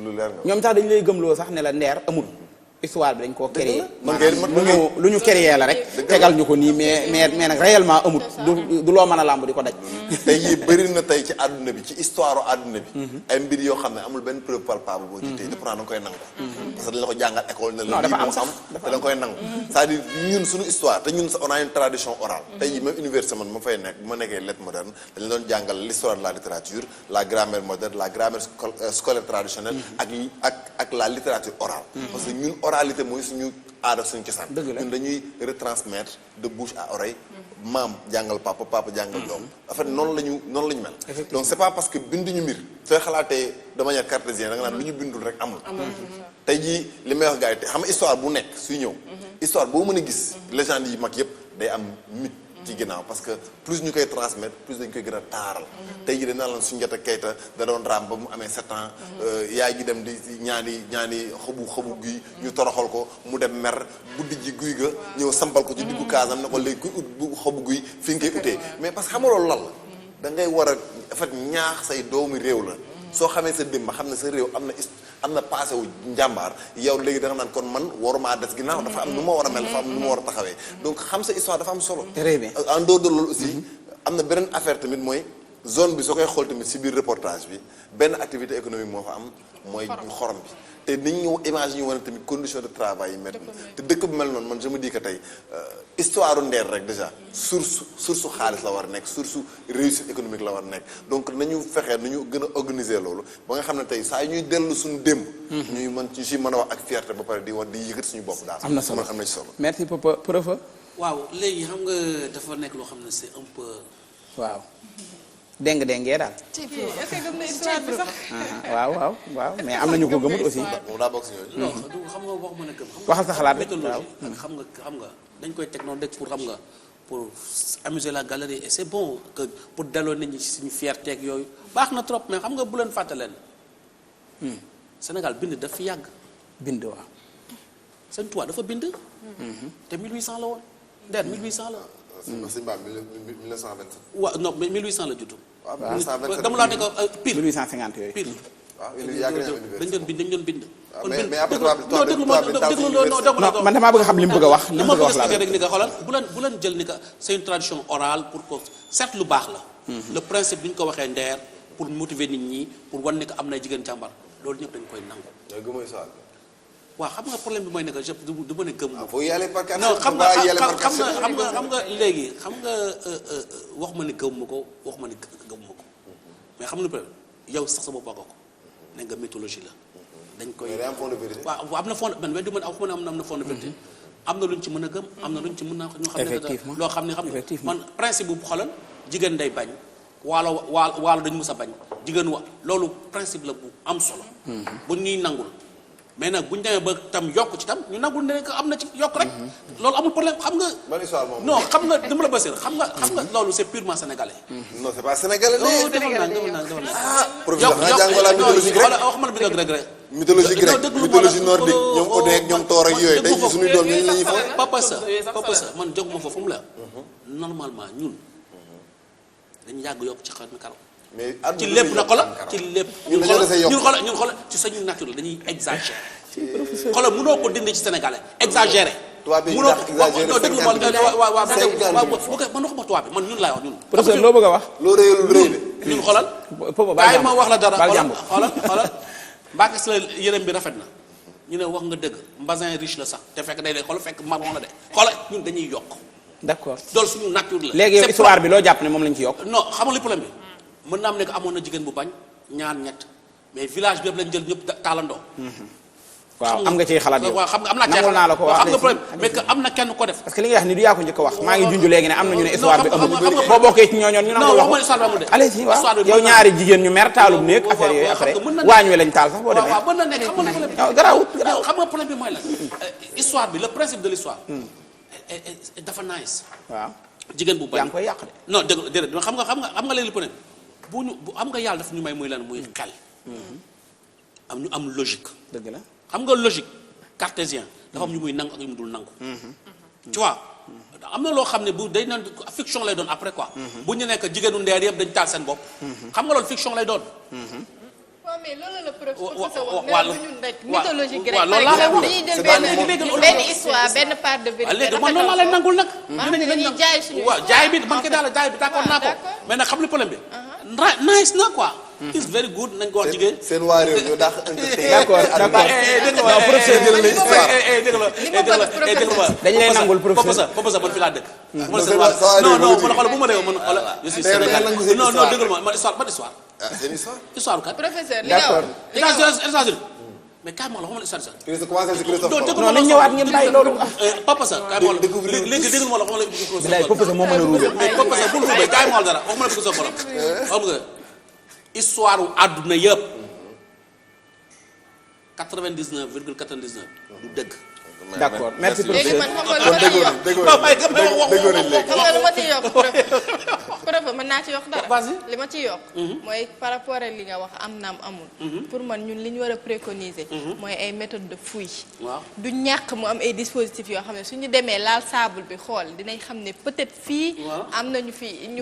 ñoom sax dañu lay gëmloo sax ne la Ndeer amul histoire bi dañ koo créé lu ñu créé la rek tegal ñu ko nii mais nag réellement amut du loo mën a làmb di ko daj tey yii bëri na tey ci àdduna bi ci histoire àdduna bi ay mbir yoo xam ne amul benn preuve palpable boo ci tey te pourtant da nga koy nangu parce que dañ la ko jàngal école ne la lii moo am te da nga koy nangu c'est-à-dire ñun suñu histoire te ñun on a une tradition orale tey jii même université man ma fay nekk bu ma nekkee lettres modernes dañu doon jàngal l'histoire de la littérature la grammaire moderne la grammaire scolaire traditionnelle ak la littérature orale parce que ñun oralité mooy suñu aada suñu cosaan ñun dañuy retransmettre de bouche à oreille maam jàngal papa jàngal doom en fait noonu la ñu mel donc c'est pas parce que binduñu mbir sooy xalaatee de manière cartésienne da nga naan lu ñu bindul rek amul tey jii li may wax gars yi te xam nga histoire bu nekk suy ñëw histoire boo mën a gis légende yi mag yëpp day am mythe ci ginnaaw parce que plus ñu koy transmettre plus dañ koy gën a taaral tey jii dañ naan lan Soundiata Keita da doon raam ba mu amee 7 ans yaay gi dem di ñaani xobu guy ñu toroxal ko mu dem mer buddi ji guy ga ñëw sampal ko ci diggu kaasam ne ko léegi kuy ut bu xobu guy fi nga koy utee mais parce que xam nga loolu lan la da ngay war a en fait ñaax say doomi réew la soo xamee sa démb xam ne sa réew am na passé wu njàmbaar yow léegi da nga naan kon man waruma des ginnaaw dafa am nu ma war a mel dafa am nu ma war a taxawee donc xam sa histoire dafa am solo. très bien en dehors de loolu aussi am na beneen affaire tamit mooy zone bi soo koy xool tamit si biir reportage bi benn activité économique moo fa am mooy xorom bi te nit ñu image ñu wane tamit condition de travail yi métti te dëkk bu mel noonu man je me dis que tey histoire Ndeer rek déjà source xaalis la war a nekk source réussite économique la war a nekk donc nañu fexee nu ñu gën a organiser loolu ba nga xam ne tey saa ñuy dellu suñu démb ñuy ñu si mën a wax ak fierté ba pare di yëkkat suñu bopp daal am na solo am na ci solo merci prof waaw léegi xam nga dafa nekk loo xam ne c'est un peu waaw déng-déngee daal waaw mais am nañu ko gëmut aussi moom daa bokk si yooyu non xam nga wax mën a gëm waxal sa xalaat rek waaw xam nga dañ koy teg noonu rek pour xam nga pour amuser la galerie et c'est bon que pour delloo nit ñi ci suñu fierté ak yooyu baax na trop mais xam nga bu leen fàtte leen Sénégal bind daf fi yàgg bind waaw Sëñ Tuubaa dafa bind te 1800 la woon Ndeer 1800 la Sëñ Ba 1927 waaw non mais 1800 la juddu dama laa ne ko pile 1850 yooyu pile waaw dañ doon bind mais après man damaa bëgg a xam li mu bëgg a wax li mu bëgg a wax laa rek ni nga xoolal bu leen jël ni que c'est une tradition orale pour que certes lu baax la le principe bi ñu ko waxee Ndeer pour motiver nit ñi pour wan ne que am na jigéen jàmbar loolu ñëpp dañ koy nangu waaw xam nga problème bi mooy ne que du ma ne gëm ma non xam nga léegi xam nga wax ma ne gëm ma ko wax ma ne gëm ma ko mais xam nga problème yow sax sa bopp ko ne nga mythologie la dañ koy waaw am na fond man weddi man wax ma ne am na fond de vérité am na luñ ci mën a gëm am na luñ ci mën a ñu xam effectivement ne loo xam ne xam effectivement man principe bu xoolal jigéen day bañ waalo dañu mus a bañ jigéen loolu principe la bu am solo bu ñuy nangul mais nag bu ñu demee ba tam yokk ci tam ñu nangul ne que am na ci yokk rek loolu amul problème xam nga non xam nga dama la bësir xam nga loolu c'est purement sénégalais non c'est pas sénégalais defal naa professeur naa jàngal la mythologie grecque wax man bi nga grec mythologie grecque mythologie nordique ñoom Odin ak ñoom Thor ak yooyu tey ci suñuy doom ñu la ñuy fo papa sa man jóguma foofu mu la normalement ñun dañu yàgg yokk ci xar mi karaw mais ci lépp na xola ci lépp ñun xola ci sañu naturel dañuy exagérer xola mënoo ko dindi ci sénégalais exagérer mënoo ko déglu ma man waxuma tubaab bi man ñun laay wax ñun professeur loo bëgg a wax loo réyul rëy de ñun xolal bàyyi ma wax la dara xolal mbaakis la yërëm bi rafet na ñu ne wax nga dëgg mbasin riche la sax te fekk day lay xol fekk marron la de xola ñun dañuy yokk d'accord loolu suñu nature la léegi yow histoire bi loo jàpp ne moom lañ ci yokk non xamul li problème bi mën naa am ne que amoon na jigéen bu bañ ñaar ñett mais village bi yëpp lañ jël ñëpp taalandoo waaw am nga ciy xalaat yow waaw xam nga am naa nangul naa la ko wax xam nga problème mais que am na kenn ko def parce que li nga wax ni du yaa ko njëkk a wax maa ngi junj léegi ne am na ñu ne histoire bi amul boo bokkee ci ñooñoon ñu nangul non wax histoire bi amul de allez y waaw yow ñaari jigéen ñu mer taalub néeg affaire yooyu après waañ wi lañ taal sax boo demee waaw mën na nekk xam nga problème waaw garaawut xam nga problème bi mooy la histoire bi le principe de l'histoire dafa nice waaw jigéen bu bañ yaa ngi koy yàq de non dégg déedéet xam nga léegi le problème bu am nga yàlla daf ñu may muy lan muy xel am ñu am logique dëgg la xam nga logique cartésien dafa am ñu muy nangu ak ñu mu dul nangu tu vois am na loo xam ne bu day naan fiction lay doon après quoi bu ñu nekk jigéenu ndeer yëpp dañ taal seen bopp xam nga loolu fiction lay doon waaw mais loolu la professeur waaw wax ñun rek mythologie grecque waaw par loolu exemple dañuy jël benn histoire benn part de vérité léegi man noonu laa leen nangul nag dañuy jaay suñu waaw jaay bi man ke daal jaay bi d'accord naa ko mais nag xam li problème bi nice na quoi it's very good nañ ko wax jigéen seen waa réew ñoo daax d'accord non professeur jël na histoire dégg nga dañ lay nangul professeur professeur man fi laa dëkk non non man xoolal bu ma réew man xoolal je suis Sénégal non non dégg ma histoire ban histoire seen histoire histoire kat professeur li nga wax États-Unis mais kaay ma la xamal histoire non nañ ñëwaat ngeen bàyyi loolu papa sa kaay ma la léegi dégg ma la xamal bilaay professeur moo mën a ruube mais papa sa bul ruube kaay ma la dara waxuma la ko sa borom xam nga histoire u àdduna yëpp 99,99 du dëgg. d'accord merci léegi professeur man xam nga lu ma ciy yokk xam nga lu ma ciy yokk prof mën naa ci yokk dara li ma ciy yokk mooy par rapport ak li nga wax am naam amul pour man ñun li ñu war a préconiser mooy ay méthode de fouille waaw du ñàkk mu am ay dispositifs yoo xam ne suñu demee laal sable bi xool dinañ xam ne peut-être fii am na ñu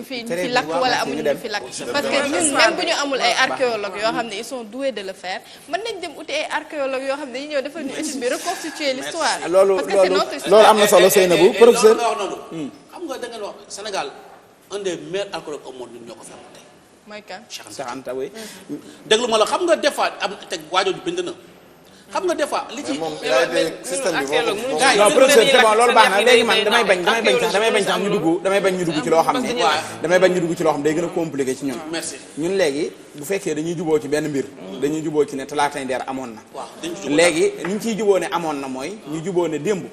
fi lakk wala amuñu ñu fi lakk parce que ñun même bu ñu amul ay archéologues yoo xam ne ils sont doués de le faire mën nañ dem uti ay archéologues yoo xam ne dañuy ñëw defal ñu étude bi reconstituer l'histoire loolu am na solo Seynabou professeur xam nga da ngeen wax Sénégal un des meilleurs archéologues au monde ñun ñoo ko fi amoon tey. mooy kan Cheikh Anta oui. déglu ma la xam nga des fois am teg waajooju bind na xam nga des fois li ci. moom il a été système bi non professeur c'est bon loolu baax na léegi man damay bañ sax ñu dugg ci loo xam ne damay bañ ñu dugg ci loo xam day gën a compliqué ci ñun merci ñun léegi bu fekkee dañuy juboo ci benn mbir dañuy juboo ci ne talaatay ndeer amoon na waaw dañu juboo léegi ni ñu ciy juboo ne amoon na mooy ñu juboo ne démb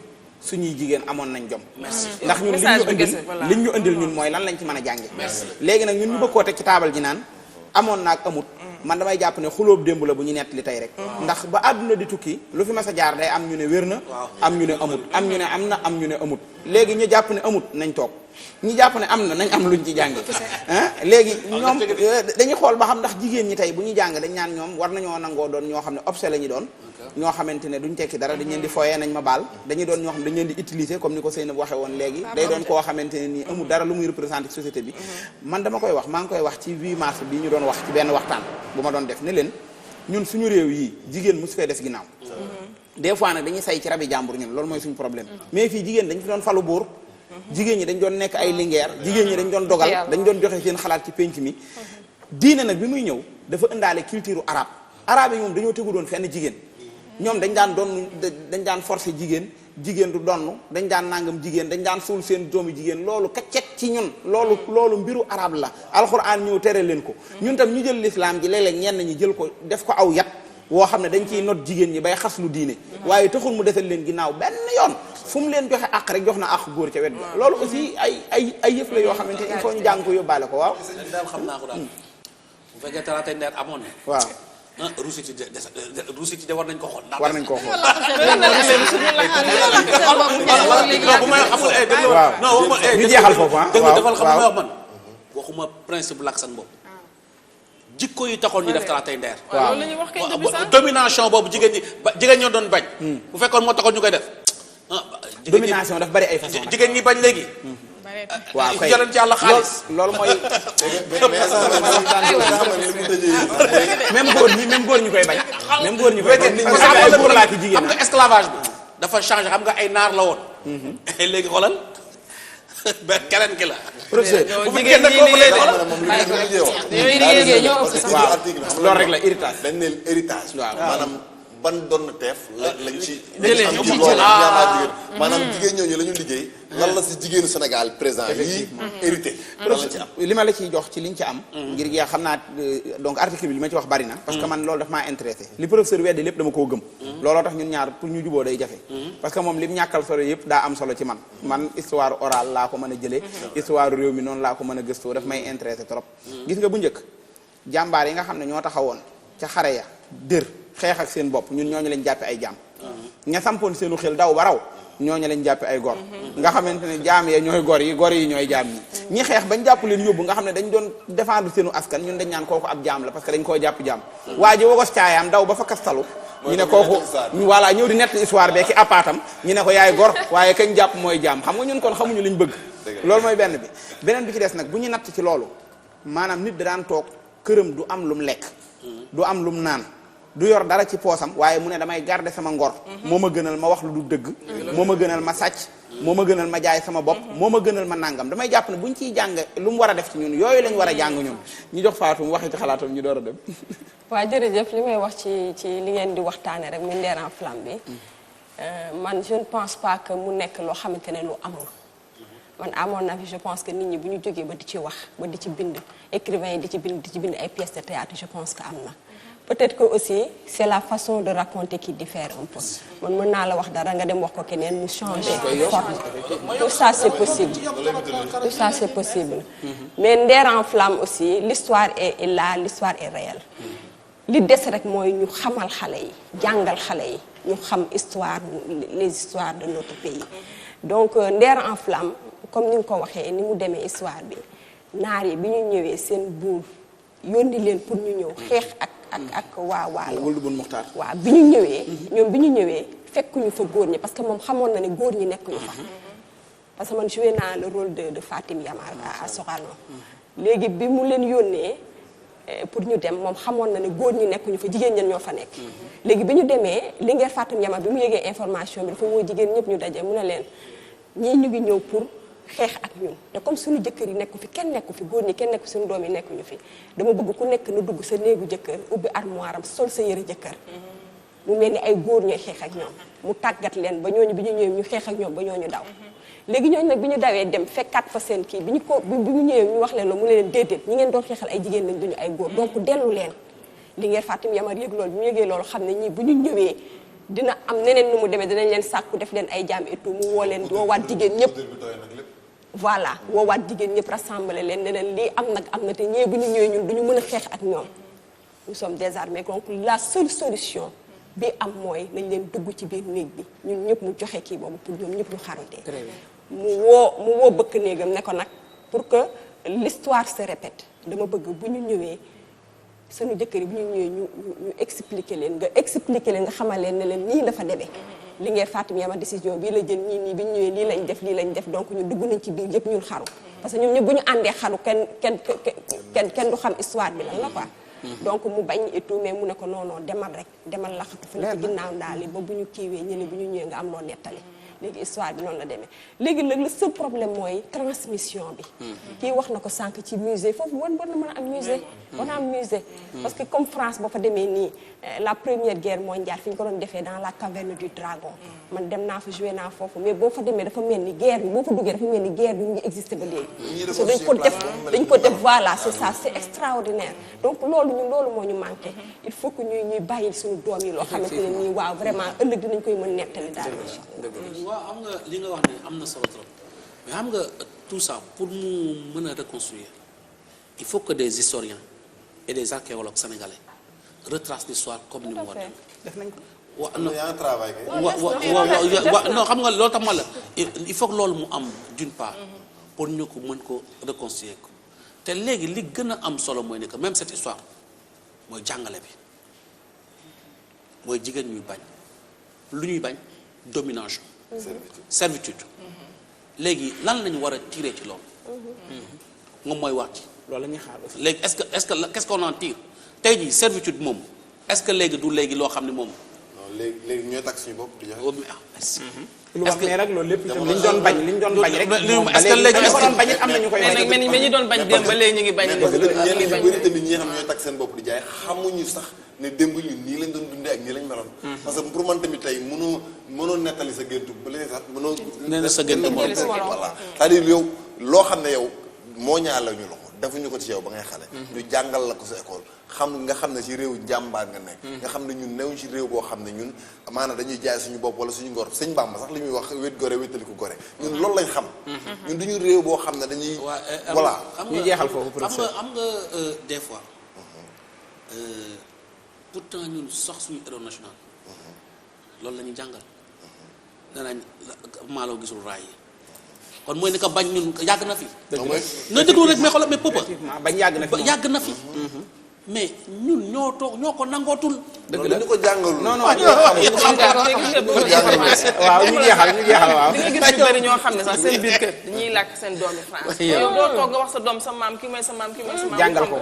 suñuy jigéen amoon nañ jom ndax ñun liñ ñu indil ñun mooy lan lañ ci mën a jànge léegi nag ñun ñu bëgg koo teg ci taabal ji naan amoon naag amut man damay jàpp ne xulóob démb la bu ñu nettali tey rek ndax ba àdduna di tukki lu fi mas a jaar day am ñu ne wér na am ñu ne amut am ñu ne am na am ñu ne amut léegi ñu jàpp ne amut nañ toog ñi jàpp ne am na nañ am luñ ci jànge léegi ñoom dañuy xool ba xam ndax jigéen ñi tey bu ñu jàng dañ naan ñoom war nañoo nangoo doon ñoo xam ne obse la ñu doon ñoo xamante ne duñ tekki dara dañ leen di foyee nañ ma baal dañuy doon ñoo xam dañ leen di utiliser comme ni ko Seynabou waxee woon léegi day doon koo xamante ne nii amul dara lu muy représenter société bi man dama koy wax maa ngi koy wax ci 8 mars bi ñu doon wax ci benn waxtaan bu ma doon def ne leen ñun suñu réew yi jigéen mosu fee des ginnaaw des fois nag dañuy say ci rabi jàmbur ñun loolu mooy suñu problème mais fii jigéen dañ fi doon falu buur jigéen ñi dañ doon nekk ay lingeer jigéen ñi dañ doon dogal dañ doon joxe seen xalaat ci penc mi diine nag bi muy ñëw dafa indaale culture arabe yi moom dañoo tegu doon fenn jigéen ñoom dañ daan forcer jigéen du donn dañ daan nangam jigéen dañ daan suul seen doomu jigéen loolu kaccet ci ñun loolu mbiru arab la alxuraan ñëw tere leen ko ñun tam ñu jël l'islam ji léeg-léeg ñenn ñi jël ko def ko aw yat woo xam ne dañ ciy not jigéen ñi bay xas lu diine waaye taxul mu desal leen ginnaaw benn yoon fu mu leen joxe àq rek jox na àq góor ca wet ga loolu aussi ay yëf la yoo xamante il faut ñu jàng ko yóbbaale ko waaw daal xam naa ko daal bu fekkee talaatay ndeer amoon na waaw ruusit de war nañ ko xool war nañ ko xool bu may xamul waaw non waxuma ñu jeexal foofu ah dëgg defal xam may wax man waxuma principe laksan boobu jikko yi taxoon ñu def talaatay ndeer waaw loolu la ñuy wax kay depuis ça. domination boobu jigéen ñoo doon bañ bu fekkoon moo taxoon ñu koy def domination daf bari ay façon jigéen ñi bañ léegi waaw kay jëloon ci yàlla xaalis loolu mooy mais même góor ñi koy bañ même góor ñi koy bañ parce que ay góor laa ki jigéen xam nga esclavage bi dafa changé xam nga ay naar la woon léegi xoolal ba keneen ki la professeur bu fekkee nag kooku lay xoolal loolu rek la héritage dañ ne héritage waaw maanaam ban doon teef lañ ci jëlee am ñu ci ci loolu jëlee. jigéen maanaam jigéen ñooñu la ñu liggéey lan la si jigéenu Sénégal présent yii hérité lan la ci am li ma la ciy jox ci liñ ci am ngir yaa xam naa donc article bi li ma ci wax bari na parce que man loolu daf maa intéressé li professeur weddi lépp dama koo gëm looloo tax ñun ñaar pour ñu juboo day jafe parce que moom li mu ñàkkal solo yëpp daa am solo ci man histoire orale laa ko mën a jëlee histoire réew mi noonu laa ko mën a gëstoo daf may intéressé trop gis nga bu njëkk jàmbaar yi nga xam ne ñoo taxawoon ca xare ya dër xeex ak seen bopp ñun ñooñu lañ jàppe ay jaam ña sampoon seenu xel daw ba raw ñooñu lañ jàppe ay gor nga xamante ne jaam ya ñooy gor yi ñooy jaam ñi xeex bañ jàpp leen yóbbu nga xam ne dañ doon défendre seenu askan ñun dañ ñaan kooku ab jaam la parce que dañ koo jàpp jaam waa ji wogos caayaam daw ba fa kastalu ñu ne kooku voilà ñëw di nett histoire bee ki appaatam ñu ne ko yaay gor waaye kañ jàpp mooy jaam xam nga ñun kon xamuñu liñ bëgg loolu mooy benn bi beneen bi ci des nag bu ñu natt ci loolu maanaam nit da daan toog këram du am lum lekk du am lum naan du yor dara ci poosam waaye mu ne damay garder sama ngor moo ma gënal ma wax lu du dëgg moo ma gënal ma sàcc moo ma gënal ma jaay sama bopp moo ma gënal ma nàngam damay jàpp ne buñ ciy jàng lu mu war a def ci ñun yooyu lañ war a jàng ñun ñu jox Fatou mu waxi ci xalaatam ñu door a dem waaw jërëjëf li may wax ci li ngeen di waxtaane rek mu Nder en Flamme bi man je ne pense pas que mu nekk loo xamante ne lu amul man à mon avis je pense que nit ñi bu ñu jógee ba di ci wax ba di ci bind écrivains yi di ci bind ay pièces de théâtre je pense que am na peut-être que aussi c'est la façon de raconter qui diffère un peu man mën naa la wax dara nga dem wax ko keneen mu changer forme tout ça c'est possible mais Nder en Flamme aussi l'histoire est là l'histoire est réelle li des rek mooy ñu xamal xale yi jàngal xale yi ñu xam histoire les histoires de notre pays donc Nder en Flamme comme ni nga ko waxee ni mu demee histoire bi naar yi bi ñu ñëwee seen buur yónni leen pour ñu ñëw xeex ak waa waalo Wuld Bun Muxtaar waaw bi ñu ñëwee ñoom bi ñu ñëwee fekkuñu fa góor ñi parce que moom xamoon na ne góor ñi nekkuñu fa parce que man joué naa le rôle de Fatim Yamar à Sorano léegi bi mu leen yónnee pour ñu dem moom xamoon na ne góor ñi nekkuñu fa jigéen ñan ñoo fa nekk léegi bi ñu demee Linguère Fatim Yamar bi mu yégee information bi dafa woo jigéen ñëpp ñu daje mu ne leen ñii ñu ngi ñëw pour xeex ak ñun te comme suñu jëkkër yi nekku fi kenn nekku fi góor ñi kenn nekku suñu doom yi nekkuñu fi dama bëgg ku nekk na dugg sa néegu jëkkër ubbi armoire am sol sa yëre jëkkër mu mel ni ay góor ñooy xeex ak ñoom mu tàggat leen ba ñooñu bi ñu ñëwee ñu xeex ak ñoom ba ñooñu daw léegi ñooñu nag bi ñu dawee dem fekkaat fa seen kii bi ñu ñëwee ñu wax leen la mu leen déedéet ñi ngeen doon xeexal ay jigéen lañ duñu ay góor donc dellu leen Linguère Fatim Yamar yëg loolu bi ñu yëgee loolu xam ne ñii bu ñu ñëwee dina am neneen nu mu demee dinañ leen sàkku def leen ay jaam et tout mu woo leen woowaat jigéen ñëpp voilà woowaat jigéen ñëpp rassemblé leen ne leen lii am nag am na te ñee bu ñu ñëwee ñun duñu mën a xeex ak ñoom nous sommes désarmés donc la seule solution bi am mooy nañ leen dugg ci biir néeg bi ñun ñëpp mu joxe kii boobu pour ñoom ñëpp ñu xarutee mu woo bëkk néegam ne ko nag pour que l'histoire se répète dama bëgg bu ñu ñëwee suñu jëkkër yi bu ñu ñëwee ñu expliquer leen nga xamal leen ne leen nii la fa demee Linguère Fatim Yamar décision bii la jël ñii nii bi ñu ñëwee lii lañ def donc ñu dugg nañ ci biir yëpp ñun xaru parce que ñoom ñëpp bu ñu àndee xaru kenn du xam histoire bi lan la quoi donc mu bañ et tout mais mu ne ko non demal rek demal laxatu fa ci ginnaaw ndaal yi ba bu ñu kiiwee ñële bu ñu ñëwee nga am loo nettali léegi histoire bi noonu la demee léegi nag le seul problème mooy transmission bi kii wax na ko sànq ci musée foofu war na mën a am musée war na am musée parce que comme France boo fa demee nii la première guerre mondiale fi ñu ko doon defee dans la caverne du dragon man dem naa fa joué naa foofu mais boo fa demee dafa mel ni guerre bi boo fa duggee dafa mel ni guerre bi mu ngi existé ba léegi parce que dañ ko def voilà c'est ça c'est extraordinaire donc loolu moo ñu manqué il faut que ñuy bàyyi suñu doom yi loo xamante ne nii waaw vraiment ëllëg dinañ koy mën nettali daal waaw xam nga li nga wax ni am na solo trop mais xam nga tout ça pour mu mën a reconstruire il faut que des historiens et des archéologues sénégalais retracent l'histoire comme ni mu war def nañ ko waaw non non xam nga loolu tax ma la il faut que loolu mu am d'une part pour ñu ko mën ko reconstruire ko te léegi li gën a am solo mooy ne que même cette histoire mooy jàngale bi mooy jigéen ñuy bañ lu ñuy bañ domination servitude léegi lan lañu war a tirer ci loolu moom mooy wax ci loolu la ñuy xaar aussi léegi qu'est-ce qu'on en tire tey jii servitude moom est-ce que léegi du léegi loo xam ne moom léegi ñooy takk suñu bopp di joxe merci lu wax ne rek loolu lépp itam li ñu doon bañ rek est-ce que léegi ko doon bañ it am na ñu koy bañ mais ñi doon bañ démb ba léegi ñu ngi bañ ñenn ñu bëri tamit ñi nga xam ne ñooy takk seen bopp di jaay xamuñu sax ne démb ñun nii lañ doon dundee ak nii lañ meloon parce que pour man tamit tey mënoo nettali sa géntu ba léegi sax mënoo nee na sa géntu voilà c'est-à-dire yow loo xam ne yow moo ñaar la ñu loxo defuñu ko ci yow ba ngay xale ñu jàngal la ko sa école nga xam ne ci réew jàmbaar nga nekk nga xam ne ñun newuñ ci réew boo xam ne ñun maanaam dañuy jaay suñu bopp wala suñu ngor sëñ Bamba sax li muy wax wét gore wéttali ko gore ñun loolu lañ xam ñun duñu réew boo xam ne dañuy voilà ñu jeexal foofu professeur xam nga des fois pourtant ñun sax suñu héros national loolu la ñuy jàngal danañ maaloo gisul raay yi kon mooy ni ko bañ ñun yàgg na fi na déglu rek mais xoolal mais pëppa bañ yàgg na fi mais ñun ñoo toog ñoo ko nangootul dëgg la ñu ko jàngalul non non waaw ñu jeexal waaw di nga gis ñu bëri ñoo xam ne sax seen biir kër dañuy làkk seen doomi France yow doo toog nga wax sa doom sa maam ki mooy sa maam ki mooy sa maam jàngal ko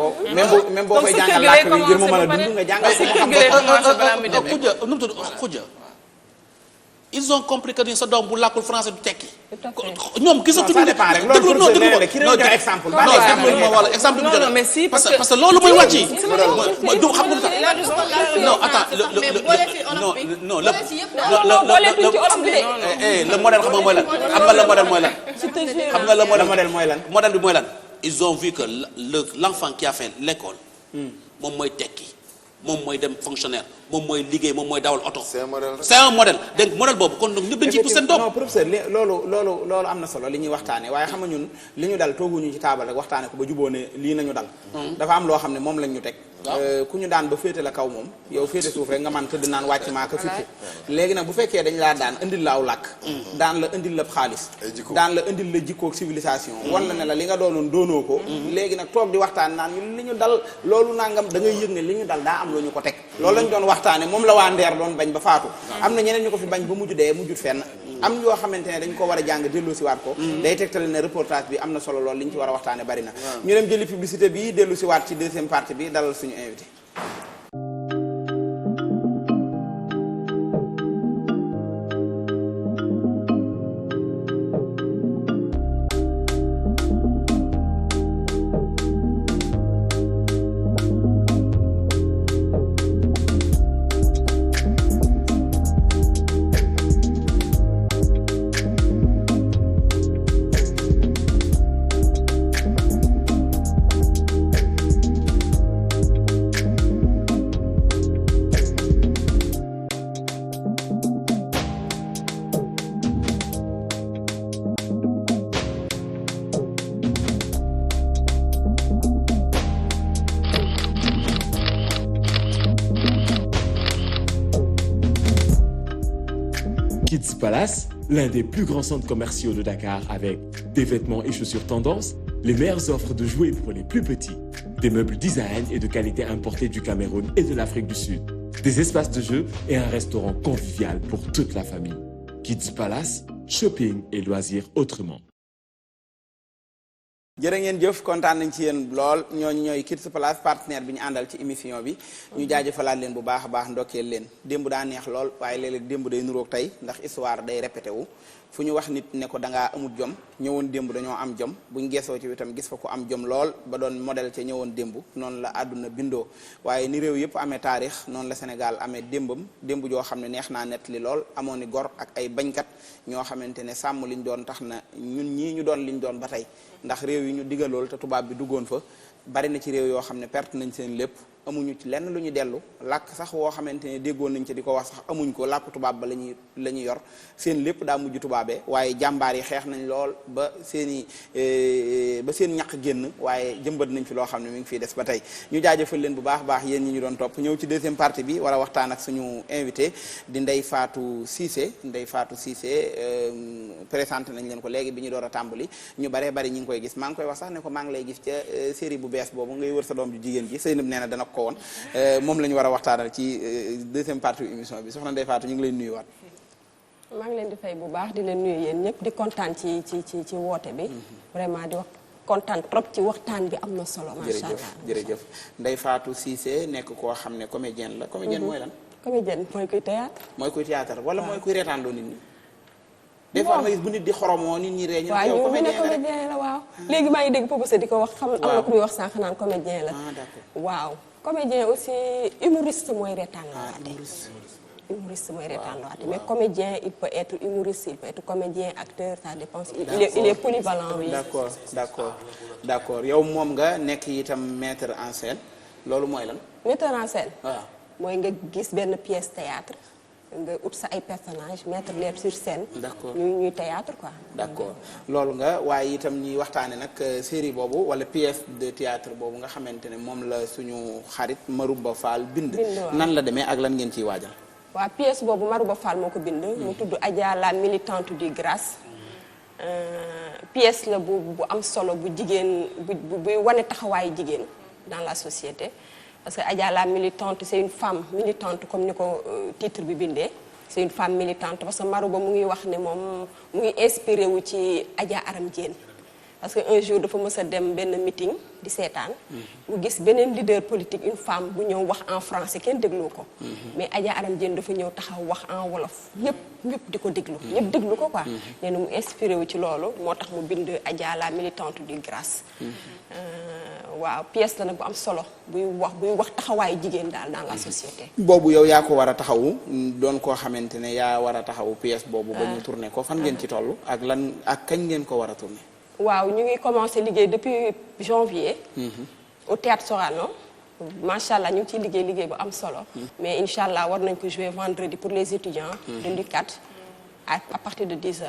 même boo koy jàngal làkk bi ngir mu mën a dund nga jàngal ko kër gi lay commencé balaa muy demee xuja nu mu tudd xuja ils ont compris que ni sa doom bu làkkul français du tekki ñoom gisatuñu ça dépend rek loolu non exemple exemple bi non mais si parce que loolu mooy wàcc yi du xam nga non attends non le modèle xam nga mooy lan xam nga le modèle mooy lan xam nga le modèle mooy lan modèle bi mooy lan ils ont vu que l'enfant qui a fait l'école moom mooy tekki moom mooy dem fonctionnaire moom mooy liggéey moom mooy dawal oto. c'est un modèle donc modèle boobu kon donc ñëpp dañ ciy pousse seen doom. non professeur loolu am na solo li ñuy waxtaane waaye xam nga ñun li ñu dal tooguñu ci taabal rek waxtaane ko ba juboo ne lii nañu dal dafa am loo xam ne moom lañ ñu teg ku ñu daan ba féete la kaw moom yow féete suuf rek nga man tëdd naan wàcc maa ko fippe léegi nag bu fekkee dañ laa daan indil la aw làkk daan la indil la xaalis daan la indil la jikkook civilisation wan la ne la li nga doonoon doonoo ko léegi nag toog di waxtaan naan ñu li ñu dal loolu nangam da ngay yëg ne li ñu dal daa am lu ñu ko teg loolu lañ doon waxtaane moom la waa Ndeer doon bañ ba faatu am na ñeneen ñu ko fi bañ ba mujj dee mujjut fenn am yoo xamante ne dañ ko war a jàng dellu si waat ko day tegtale ne reportage bi am na solo lool li ñu ci war a waxtaane bari na ñu dem jëli publicité bi dellu si waat ci deuxième partie bi dalal suñu invité Kids Palace, l'un des plus grands centres commerciaux de Dakar avec des vêtements et chaussures tendance, les meilleures offres de jouets pour les plus petits, des meubles design et de qualité importés du Cameroun et de l'Afrique du Sud, des espaces de jeux et un restaurant convivial pour toute la famille. Kids Palace, shopping et loisirs autrement. jërë ngeen jëf kontaan nañ ci yéen lool ñooñu ñooy Kids Place partenaire bi ñu àndal ci émission bi ñu jaajëfalaat leen bu baax a baax ndokkeel leen démb daa neex lool waaye léeg-léeg démb day nuroog tey ndax histoire day répété wu fu ñu wax nit ne ko da ngaa amul jom ñëwoon démb dañoo am jom buñ geesoo ci itam gis fa ko am jom lool ba doon modèle ca ñëwoon démb noonu la àdduna bindoo waaye ni réew yëpp amee taarix noonu la Sénégal amee démbam démb joo xam ne neex naa nettali lool amoon ni gor ak ay bañkat ñoo xamante ne sàmm liñ doon tax na ñun ñii ñu doon liñ doon ba tey ndax réew yi ñu digalool te tubaab bi duggoon fa bari na ci réew yoo xam ne perte nañ seen lépp amuñu ci lenn lu ñu dellu làkk sax woo xamante ne déggoon nañ ci di ko wax sax amuñ ko làkku tubaab ba la ñuy yor seen lépp daa mujj tubaabee waaye jàmbaar yi xeex nañ lool ba seen ñaq génn waaye jëmbat nañ fi loo xam ne mi ngi fiy des ba tey ñu jaajëfal leen bu baax baax yéen ñi ñu doon topp ñëw ci deuxième partie bi war a waxtaan ak suñu invité di Ndeye Fatou Cissé Ndeye Fatou Cissé présenté nañ leen ko léegi bi ñu door a tàmbali ñu baree bari ñi ngi koy gis maa ngi koy wax sax ne ko maa ngi lay gis ca série bu bees boobu ngay wër sa doom ju jigéen ji Seynab nee na dana ko woon moom la ñu war a waxtaanal ci deuxième partie émission bi soxna Ndeye Fatou ñu ngi leen nuyuwaat. maa ngi leen di fay bu baax di leen nuyu yéen ñëpp di kontaan ci woote bi. vraiment di wax kontaan trop ci waxtaan bi am na solo. macha allah jërëjëf Ndeye Fatou Cissé nekk koo xam ne comédienne la. comédienne mooy lan. comédienne mooy kuy théâtre. mooy kuy théâtre wala mooy kuy reetaan loo nit ñi. des fois nga gis bu nit di xoromoo nit ñi ree ñu ne yow comédien la waaw. léegi maa ngi dégg Papa di ko wax xam am na ku muy wax sànq naan comédien la. d'accord waaw. comédien aussi humoriste mooy reetaan lawaate humoriste mooy reetaan lawaate mais comédien il peut être humoriste il peut être comédien acteur ça dépend il est polyvalent oui. d'accord yow moom nga nekk itam metteur en scène loolu mooy lan. metteur en scène. waaw mooy nga gis benn pièce théâtre nga ut sa ay personnages mettre leen sur scène. d'accord ñuy théâtre quoi. d'accord loolu nga waaye itam ñuy waxtaane nag série boobu wala pièce de théâtre boobu nga xamante ne moom la suñu xarit Marouba Fall bind. nan la demee ak lan ngeen ciy waajal. waaw pièce boobu Marouba Fall moo ko bind. mu tudd Adja la militante du grâce. pièce la bu am solo bu jigéen buy wane taxawaayu jigéen dans la société. parce que Adja la militante c'est une femme militante comme ni ko titre bi bindee c'est une femme militante parce que Marouba mu ngi wax ne moom mu ngi inspiré wu ci Adja Aram Diène parce que un jour dafa mës a dem benn meeting di seetaan mu gis beneen leader politique une femme bu ñëw wax en français kenn déglu ko mais Adja Aram Diène dafa ñëw taxaw wax en wolof ñëpp di ko déglu ñëpp déglu ko quoi nee na mu inspiré wu ci loolu moo tax mu bind Adja la militante du grâce waaw pièce la nag bu am solo buy wax taxawaayu jigéen daal dans la société. boobu yow yaa ko war a taxawu doon koo xamante ne yaa war a taxawu pièce boobu. ba ñu tourné ko fan ngeen ci toll ak lan ak kañ ngeen ko war a tourné. waaw ñu ngi commencé liggéey depuis janvier. au théâtre Sorano. macha allah ñu ngi ciy liggéey bu am solo. mais incha allah war nañ ko jouer vendredi pour les étudiants. de l'UCAD à partir de 10h.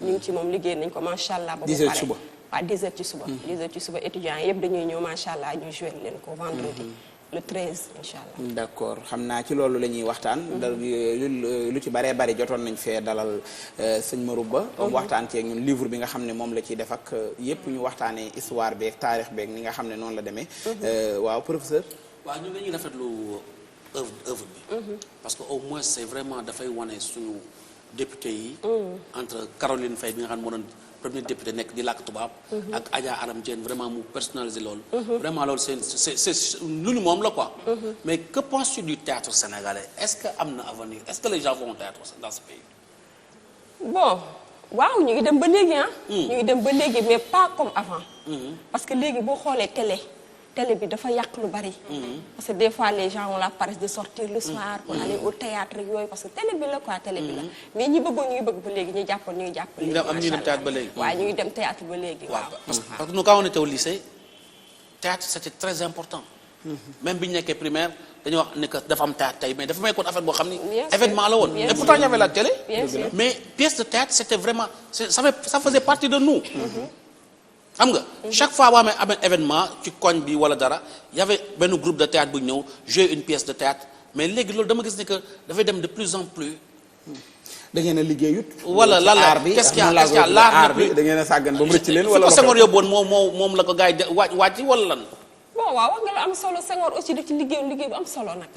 ñu ngi ci moom liggéey nañ ko macha allah. ba mu pare 10h suba. waaw 10h ci suba. 10h ci suba étudiants yëpp dañuy ñëw macha allah ñu joué leen ko vendredi. le 13 incha allah. d'accord xam naa ci loolu la ñuy waxtaan. lu ci baree bari jotoon nañ fee dalal sëñ Marouba. waxtaan ceeg ñun livre bi nga xam ne moom la ciy def ak yëpp ñu waxtaanee histoire beeg taarix beeg ni nga xam ne noonu la demee. waaw professeur. waaw ñun dañuy rafetlu œuvre bi. parce que au moins c'est vraiment dafay wane suñu député yi. entre Caroline Faye bi nga xam ne moo doon premier député nekk di làkk tubaab. ak Adja Aram Diène vraiment mu personnaliser loolu. vraiment loolu c'est lu ñu moom la quoi. mais que penses-tu du théâtre sénégalais est-ce que am na avenir est-ce que les gens vont au théâtre dans ce pays. bon waaw ñu ngi dem ba léegi ñu ngi dem ba léegi mais pas comme avant. parce que léegi boo xoolee télé bi dafa yàq lu bari. parce que des fois les gens ont la paresse de sortir le soir pour aller au théâtre yooyu parce que télé bi la quoi télé bi la mais ñi bëggoon ñu ngi bëgg ba léegi ñi jàppoon ñu ngi jàpp léegi am ñu dem théâtre ba léegi. waaw ñu ngi dem théâtre ba léegi waaw. parce que nous quand on était au lycée théâtre c'était très important. même bi ñu nekkee primaire dañu wax ne que dafa am théâtre tey mais dafa may kon affaire boo xam ni événement la woon. et pourtant il y avait la télé. mais pièce de théâtre c'était vraiment ça faisait partie de nous. xam nga chaque fois boo amee événement ci koñ bi wala dara y avait benn groupe de théâtre bu ñëw jouer une pièce de théâtre mais léegi loolu dama gis ne que dafay dem de plus en plus. da ngeen a liggéeyut. wala lan la qu'est-ce qu'il y a l'art bi da ngeen a sàggan ba mu rëcc leen wala. fu ko Senghor yóbbuwoon moom la ko gars yi wàcc wala lan. bon waaw wax nga lu am solo Senghor aussi daf ci liggéey bu am solo nag.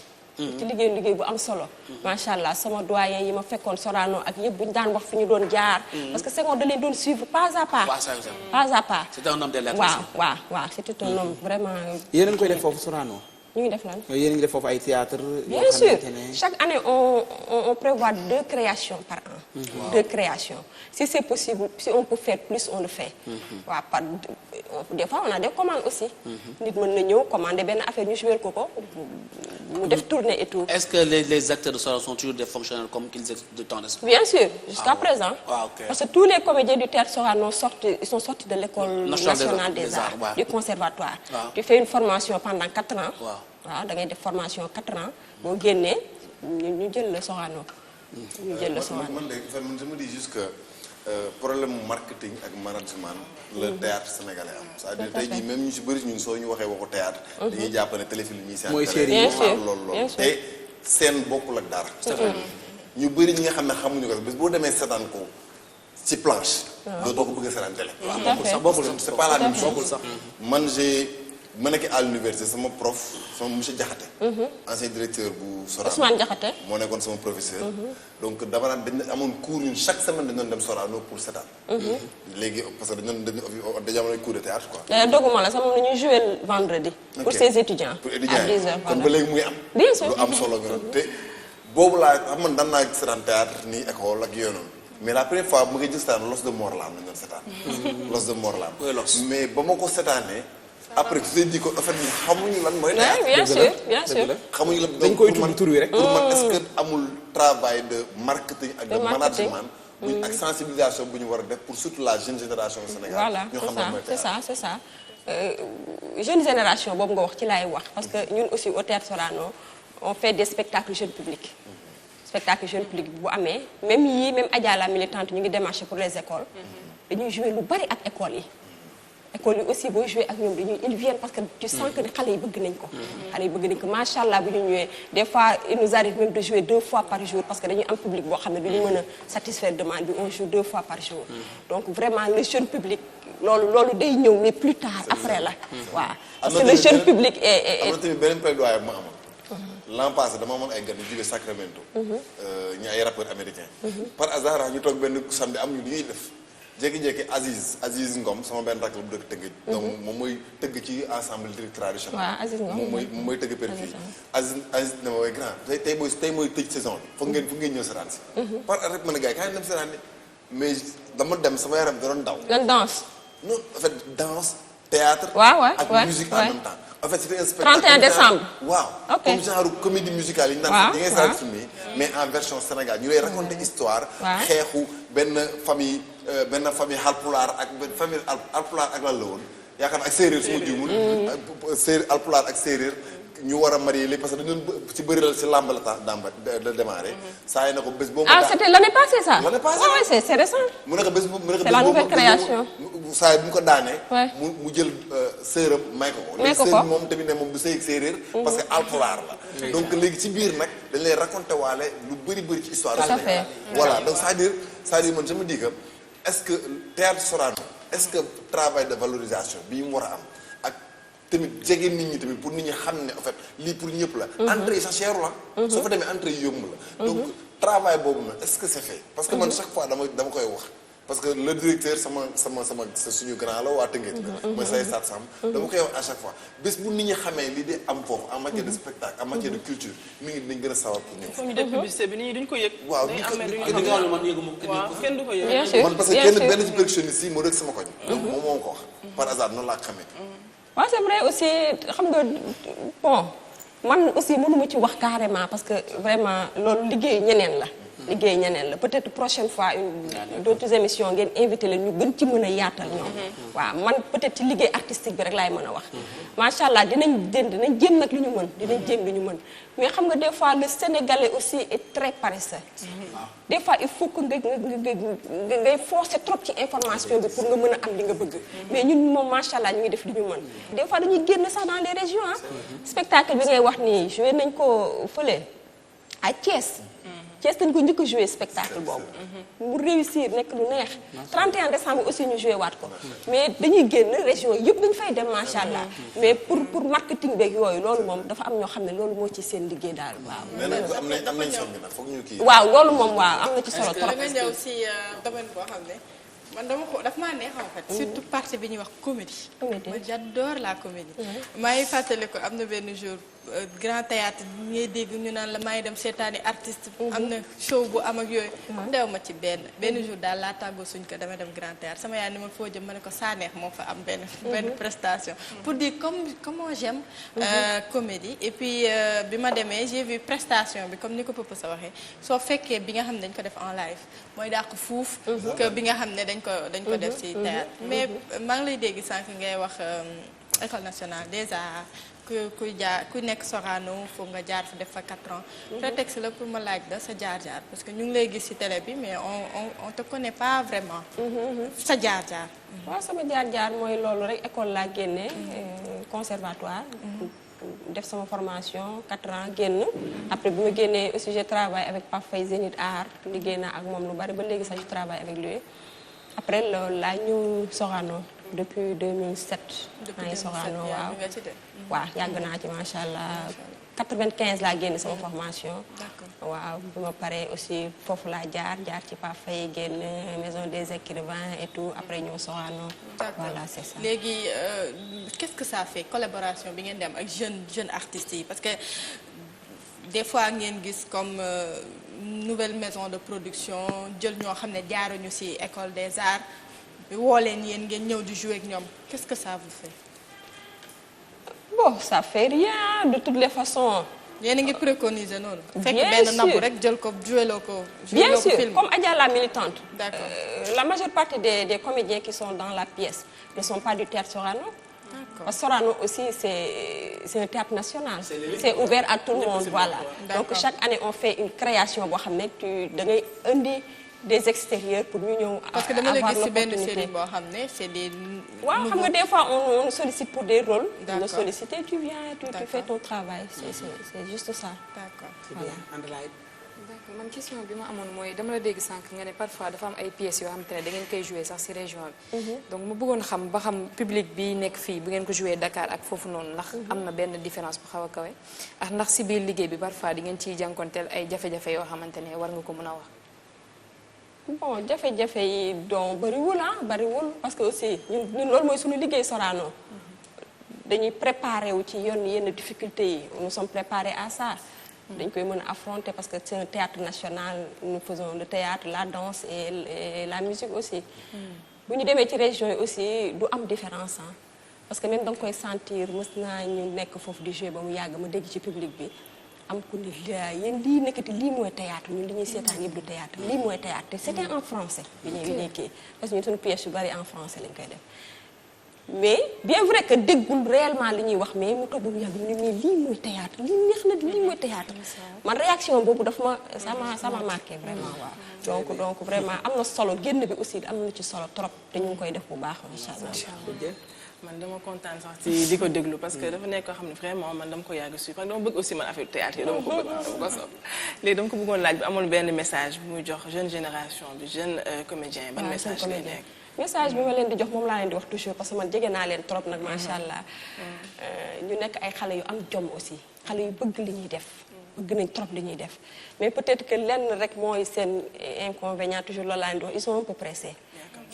ci liggéey bu am solo. macha allah sama doyen yi ma fekkoon Sorano ak yëpp bu ñu daan wax fi ñu doon jaar. parce que Senghor da leen doon suivre pas à pas. pas à pas. c'est un homme de lettres. waaw c'était un homme vraiment. yéen a ngi koy def foofu Sorano. ñu ngi def lan. yéen a ngi def foofu ay théâtre. bien sûr chaque année on prévoit 2 créations par an. 2 créations si c'est possible si on peut faire plus on le fait. waaw des fois on a des commandes aussi. nit mën na ñëw commander benn affaire ñu jouer ko mu def tournée et tout. est-ce que les acteurs de Sorano sont toujours des fonctionnaires comme qu'ils étaient de temps d'espoir? Bien sûr, jusqu'à présent. Okay. Parce que tous les comédiens du théâtre Sorano ils sont sortis de l'école nationale des arts, du conservatoire. Tu fais une formation pendant 4 ans. Waaw da ngay def formation 4 ans boo génnee ñu jël le Sorano. ñu jël le Sorano. man je me dis juste que problème marketing ak management le théâtre sénégalais am. c'est-à-dire tey jii même ñu si bëri ñun soo ñu waxee waxu théâtre. dañuy jàpp ne téléfilm ñuy seet. mooy série bien sûr loolu te seen bokkul ak dara. ñu bëri ñi nga xam ne xamuñu ko bés boo demee seetaan ko ci planche. doo ko bëgg a seetaan télé. bokkul sax c'est pas la même chose. man ma nekk à l'université sama prof sama monsieur Diakhaté. ancien directeur bu Sorano. Ousmane Diakhaté. moo nekkoon sama professeur. donc dama naan dañ amoon cours ñun chaque semaine dañu doon dem Sorano pour seetaan. léegi parce que dañu amoon ay cours de théâtre quoi. d'ailleurs doguma la sax moom la ñuy jouer vendredi. pour ses étudiants. pour étudiants à 10h kon ba léegi muy am. bien sûr lu am solo nga te boobu laa xam man daan naa seetaan théâtre nii école ak yooyu noonu mais la première fois mu ngi gis seetaan Los de Morlam lañ doon seetaan. Los de Morlam. mais ba ma ko seetaanee. après tu te dis que en fait xamuñu lan mooy. bien sûr bien sûr. xamuñu lan dañ koy tudd tur wi rek. pour man est-ce que amul travail de marketing ak de management. buñ ak sensibilisation bu ñu war a def pour surtout la jeune génération au Sénégal. voilà ñoo xam ne mooy c'est ça jeune génération boobu nga wax ci laay wax parce que ñun aussi au théâtre Sorano on fait des spectacles jeune public. spectacle jeune public bu amee même Adja la militante ñu ngi démarcher pour les écoles. dañuy jouer lu bari ak écoles yi. école yi aussi booy jouer ak ñoom ils viennent parce que tu sens que xale yi bëgg nañ ko. xale yi bëgg nañ ko macha allah bu ñu ñëwee des fois il nous arrive même de jouer 2 fois par jour parce que dañuy am public boo xam ne du ñu mën a satisfaire demande bi on joue 2 fois par jour. donc vraiment le jeune public loolu day ñëw mais plus tard après la. waaw parce que le jeune public est. am na tamit beneen plaidoyer bu ma amoon. l'an passé dama amoon ay gan yu jóge Sacramento. ñu ay rappeurs américains. par hasard ñu toog benn samedi am ñu lu ñuy def. jékki-jékki Aziz Ngom sama benn rakk la bu dëkk Tëngéej. donc moom mooy tëgg ci ensemble lyrique traditionnel. waaw Aziz Ngom moom mooy tëgg percu. Aziz ne ma way grand tey mooy tëj saison bi. foog ngeen ñëw seetaan si. par rek mën a gars yi kaay dem seetaan mais dama dem sama yaram da doon daw. lan danse. non en fait danse théâtre. ak musique en même temps. en fait c'était un spectacle 31 décembre. waaw comme genre comédie musicale yi ñu naan di ngay seetaan film yi mais en version Sénégal ñu lay raconter histoire. xeexu benn famille Halpulaar ak benn famille Halpulaar ak lan la woon yaakaar naa ak séeréer su ma juumul. séeréer Halpulaar ak séeréer ñu war a marié léegi parce que dañu doon ci bëri la ci làmb la tax de démarrer saa yi na ko bés boobu. c'était l'année passée ça. l'année passée oui c'est récent. mu ne ko bés boobu c'est la nouvelle création. saa yi bu ñu ko daanee. mu jël séeréer may ko ko. séeréer moom tamit ne moom du sëy ak séeréer. parce que Halpulaar la. donc léegi ci biir nag dañ lay raconter waale lu bëri ci histoire. tout à fait voilà donc c'est-à-dire man je me dis que est-ce que théâtre Sorano est-ce que travail de valorisation bi mu war a am ak tamit jege nit ñi tamit pour nit ñi xam ne en fait lii pour ñëpp la. entrée yi sa cher la. soo fa demee entrée yi yomb la. donc travail boobu nag est-ce que c'est fait. parce que man chaque fois dama koy wax. parce que le directeur sama suñu grand la waa Tëngéej la. mooy say Sat Samb. dama koy wax à chaque fois bés bu nit ñi xamee li di am foofu en matière de spectacle en matière de culture nit ñi dinañ gën a sawar pour ñëw. il faut ñu def publicité bi nit ñi duñ ko yëg. waaw day am mais duñ kenn du ko yëg. bien sûr man parce que kenn benn ci percussionniste yi moo rek sama koñ. donc moom moo ko wax. par hasard noonu laa ko xamee. waaw c'est vrai aussi xam nga bon man aussi mënuma ci wax carrément parce que vraiment loolu liggéey ñeneen la. peut-être prochaine fois d'autres émissions ngeen invité leen ñu gën ci mën a yaatal ñoom. waaw man peut-être ci liggéey artistique bi rek laay mën a wax. macha allah dinañ jéem nag lu ñu mën mais xam nga des fois le Sénégalais aussi est très paresseux. des fois il faut que ngay forcer trop ci information bi pour nga mën a am li nga bëgg. mais ñun moom macha allah ñu ngi def li ñu mën. des fois dañuy génn sax dans les régions spectacle bi ngay wax nii joué nañ ko fële à Thiès. Thiès dañ ko njëkk a joué spectacle boobu mu réussir nekk lu neex 31 décembre aussi ñu joué waat ko mais dañuy génn région yëpp dañu fay dem macha allah mais pour marketing beeg yooyu loolu moom dafa am ñoo xam ne loolu moo ci seen liggéey daal waaw. mais nag am nañ seen bi nag foog ñu kii. waaw loolu moom waaw am na ci solo trop. da nga ñëw si domaine boo xam ne man dafa maa neex en fait. surtout partie bi ñuy wax comédie. comédie moi j'adore la comédie. maa ngi fàttali ko am na benn jour grand théâtre ngay dégg ñu naan la maa ngi dem seetaani artiste. am na show bu am ak yooyu. ndew ma ci benn jour daal laa tàggoo suñ ko damay dem grand théâtre sama yaay ni ma foo jëm ma ne ko saa neex moo fa am benn prestation. pour dire comment j'aime comédie et puis bi ma demee j'ai vu prestation bi comme ni ko Papa sa waxee soo fekkee bi nga xam ne dañ ko def en live mooy dàq fuuf. que bi nga xam ne dañ ko def ci théâtre mais maa ngi lay dégg sànq ngay wax école nationale des arts ku nekk Sorano foog nga jaar fa def fa 4 ans. prétexte la pour ma laaj la sa jaar-jaar parce que ñu ngi lay gis ci télé bi mais on te connaît pas vraiment. sa jaar-jaar. waaw sama jaar-jaar mooy loolu rek école laa génnee conservatoire. def sama formation 4 ans génn après bi ma génnee aussi je travaille avec Pape Faye Zénith Art liggéey naa ak moom lu bari ba léegi sax je travaille avec lui après loolu laa ñëw Sorano depuis 2007. depuis 2007 maa ngi Sorano waaw université. waaw yàgg naa ci macha allah 95 laa génn sama formation. d'accord waaw bi ma paree aussi foofu laa jaar ci Pape Faye génn maison des écrivains et tout après ñëw Sorano. voilà c'est ça. léegi qu'est-ce que ça fait collaboration bi ngeen di am ak jeunes artistes yi parce que des fois ngeen gis comme nouvelle maison de production jël ñoo xam ne jaaruñu ci école des arts woo leen yéen ngeen ñëw di jouer ak ñoom qu'est-ce que ça vous fait. bon ça fait rien de toutes les façons. yéen a ngi préconiser noonu. bien fekk benn nabu rek jël ko joué loo ko. bien sûr comme Adja la militante. d'accord la majeure partie des comédiens qui sont dans la pièce ne sont pas du théâtre Sorano. d'accord parce que Sorano aussi c'est un théâtre national. c'est ouvert à tout le monde voilà. donc chaque année on fait une création boo xam ne da ngay indi des extérieurs pour ñu ñëw. parce que dama la gis ci benn série boo xam ne c'est des. waaw xam nga des fois on sollicite pour des rôles. d'accord on sollicite tu viens tu fais ton travail c'est juste ça. d'accord voilà. d'accord man question bi ma amoon mooy dama la dégg sànq nga ne parfois dafa am ay pièces yoo xam te ne da ngeen koy jouer sax ci région bi. donc mu bëggoon xam ba xam public bi nekk fii bu ngeen ko jouer Dakar ak foofu noonu ndax am na benn différence bu xaw a kawe ak ndax ci biir liggéey bi parfois di ngeen ciy jànkonteel ay jafe-jafe yoo xamante ne war nga ko mën a wax. bon jafe-jafe yi donc bariwul parce que aussi ñun loolu mooy suñu liggéey Sorano dañuy préparer wu ci yenn difficultés yi nous sommes préparés à ça. dañ koy mën a affronter parce que c'est un théâtre national nous faisons le théâtre la danse et la musique aussi. bu ñu demee ci région yi aussi du am différence ah parce que même da nga koy sentir mës naa ñu nekk foofu di jouer ba mu yàgg ma dégg ci public bi. am ku ne yéen lii nekkati lii mooy théâtre ñun li ñuy seetaan yëpp du théâtre lii mooy théâtre te c'était en français bi ñuy kii parce que ñun suñu pièce yu bari en français lañ koy def mais bien vrai que déggul réellement li ñuy wax mais mu toog ba mu yàgg mu ne mais lii mooy théâtre lii neex na lii mooy théâtre man réaction boobu daf ma ça m'a marqué vraiment waaw donc vraiment am na solo génn bi aussi am na ci solo trop te ñu ngi koy def bu baax incha allah. man dama kontaan sax ci di ko déglu parce que dafa nekk koo xam ne vraiment man dama ko yàgg suivre parce que dama bëgg aussi man affaire théâtre yi dama ko bëgg dama ko sopp léegi dama ko bëggoon laaj bi amoon benn message bu muy jox jeune génération bi jeune comédien ban message lay nekk message bi ma leen di jox moom laa leen di wax toujours parce que man jege naa leen trop nag macha allah ñu nekk ay xale yu am jom aussi xale yu bëgg li ñuy def bëgg nañ trop li ñuy def mais peut-être que lenn rek mooy seen inconvénient toujours loolu laa leen di wax ils sont un peu pressés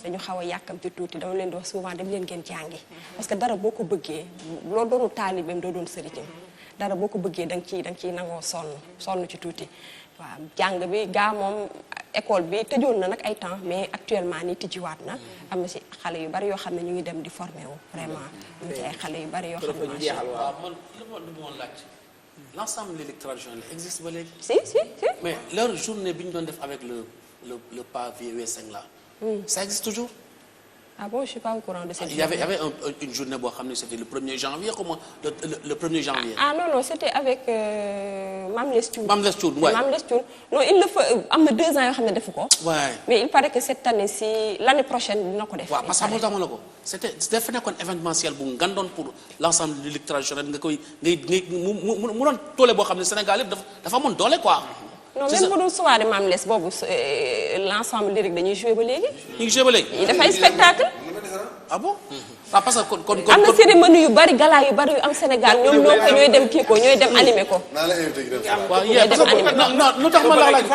dañu xaw a yàkkamti tuuti dama leen di wax souvent dem leen ngeen jàngi parce que dara boo ko bëggee loo doonu taalibeem doo doon sëriñam dara boo ko bëggee da nga ciy nangoo sonn ci tuuti waaw jàng bi gaa moom école bi tëjoon na nag ay temps mais actuellement nii tijjiwaat na am na ci xale yu bari yoo xam ne ñu ngi dem di formé wu vraiment ñu ngi ci ay xale yu bari yoo xam ne macha allah waaw man li ma laaj l'ensemble de l'électorat traditionnel existe ba léegi. si mais leur journée bi ñu doon def avec le pavé V5 là. Ça existe toujours. Ah bon, je suis pas au courant de cette Il y avait une journée boo xam ne c'était le 1er janvier comment le 1er janvier. Ah non c'était avec Mame Less Thioune. Mame Less Thioune waay Mame Less Thioune non il le fait am na 2 ans yoo xam ne defu ko. waay mais il paraît que cette année si l'année prochaine dina ko def. waaw parce que moo tax ma la ko c'était dafa nekkoon événementiel bu ngandoon pour l'ensemble de l'électorat traditionnel nga koy ngay mu doon doole boo xam ne Sénégal yëpp dafa amoon doole quoi. non même bu dul soirée Mame Less boobu l'ensemble lyrique dañuy jouer ba léegi. ñu ngi joué ba léegi. yi dafay spectacle. ah bon. ah parce que kon am na cérémonie yu bari gala yu bari yu am Sénégal ñoom ñoo ko ñooy dem kii ko ñooy dem animé ko. naa la invité gi dem waaw yéen parce que non lu tax ma la laaj.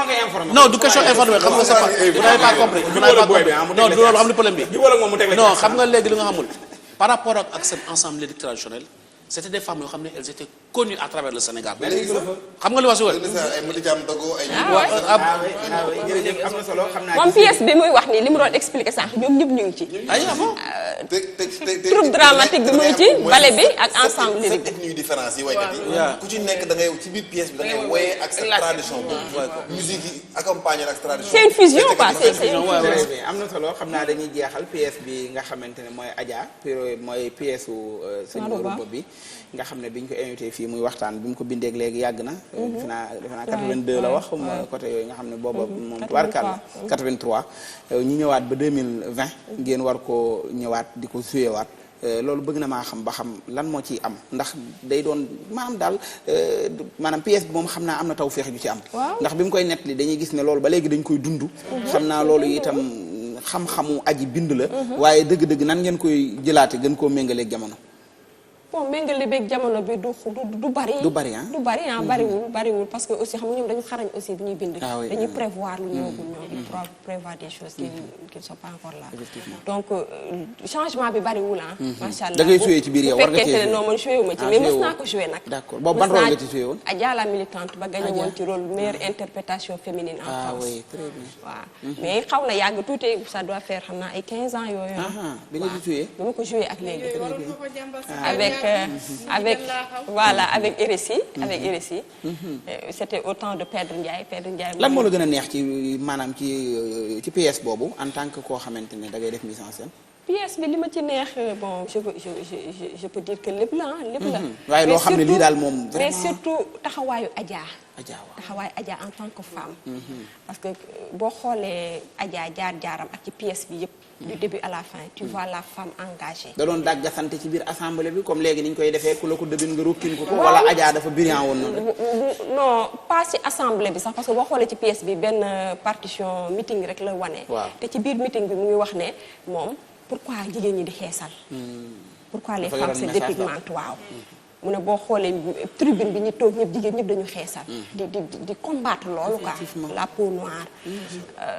non du question informé xam nga c'est pas vous n'avez pas compris. vous n'avez pas compris non du loolu xam ne problème bi. non xam nga léegi li nga xamul. par rapport ak seen ensemble lyrique traditionnel c'était des femmes yoo xam ne elles étaient connues à travers le Sénégal. xam nga li ma si wër. ay Mati Thiam Dogo ay. jërëjëf am na solo xam naa. moom pièce bi muy wax nii li mu doon expliquer sànq ñoom ñëpp ñu ngi ci. ay bon. troupe dramatique bi mu ngi ci ballet bi ak ensemble lyrique bi. ñuy différence yi waykat yi. ku ci nekk da ngay ci biir pièce bi da ngay woyee ak sa tradition boobu. musique yi accompagné ak tradition. c'est une fusion quoi c'est une fusion. am na solo xam naa dañuy jeexal pièce bi nga xamante ne mooy Adja mooy pièce su sëñ Europe bi nga xam ne biñ ko invité fii muy waxtaan bi mu ko bindeeg léegi yàgg na. defe naa 82 la wax côté yooyu nga xam ne booba moom tubaarkàlla 83 ñu ñëwaat ba 2020 ngeen war ko ñëwaat di ko suyewaat loolu bëgg na maa xam ba xam lan moo ciy am ndax day doon maanaam daal maanaam pièce bi moom xam naa am na tawféex ju ci am. ndax bi mu koy nettali dañuy gis ne loolu ba léegi dañ koy dund. xam naa loolu itam xam-xamu aji bind la. waaye dëgg-dëgg nan ngeen koy jëlaate gën koo méngaleeg jamono. bon méngale beeg jamono bi du bari. du bari ah du bari ah bariwul parce que aussi xam nga ñoom dañu xarañ aussi bi ñuy bind. dañuy prévoir lu ñëwagul ñoom. ils prévoir des choses qui ne sont pas encore là. donc changement bi bariwul ah. macha allah da ngay joué ci biir yow war nga cee bu fekkee ne non man joué wu ma ci mais mës naa ko joué nag. d'accord boobu ban rôle nga ci joué woon. Adja la militante ba gagné woon ci rôle meilleure interprétation féminine en France. ah oui très bien. waaw mais xaw na yàgg tuuti ça doit faire xam naa ay 15 ans yooyu. bi nga ci joué. bi ma ko joué ak léegi. avec RSI c'était au temps de Pedre Ndiaye lan moo la gën a neex ci maanaam ci pièce boobu en tant que koo xamante ne da ngay def mise en scène. pièce bi li ma ci neex bon je peux dire que lépp la lépp la. waaye loo xam ne lii daal moom vraiment mais surtout taxawaayu Adja. waaw taxawaayu Adja en tant que femme. parce que boo xoolee Adja jaar-jaaram ak ci pièce bi yëpp. du début à la fin tu vois la femme engagée. da doon dàggasante ci biir assemblée bi comme léegi ni ñu koy defee ku la ko dëbin nga rukkin ko. wala Adja dafa brillant woon noonu. non pas ci assemblée bi sax parce que boo xoolee ci pièce bi benn partition meeting rek la wane. te ci biir meeting bi mu ngi wax ne moom pourquoi jigéen ñi di xeesal. pourquoi les femmes se dépigmentent waaw. mu ne boo xoolee tribune bi ñu toog ñëpp jigéen ñëpp dañu xeesal. di combattre loolu quoi. la peau noire.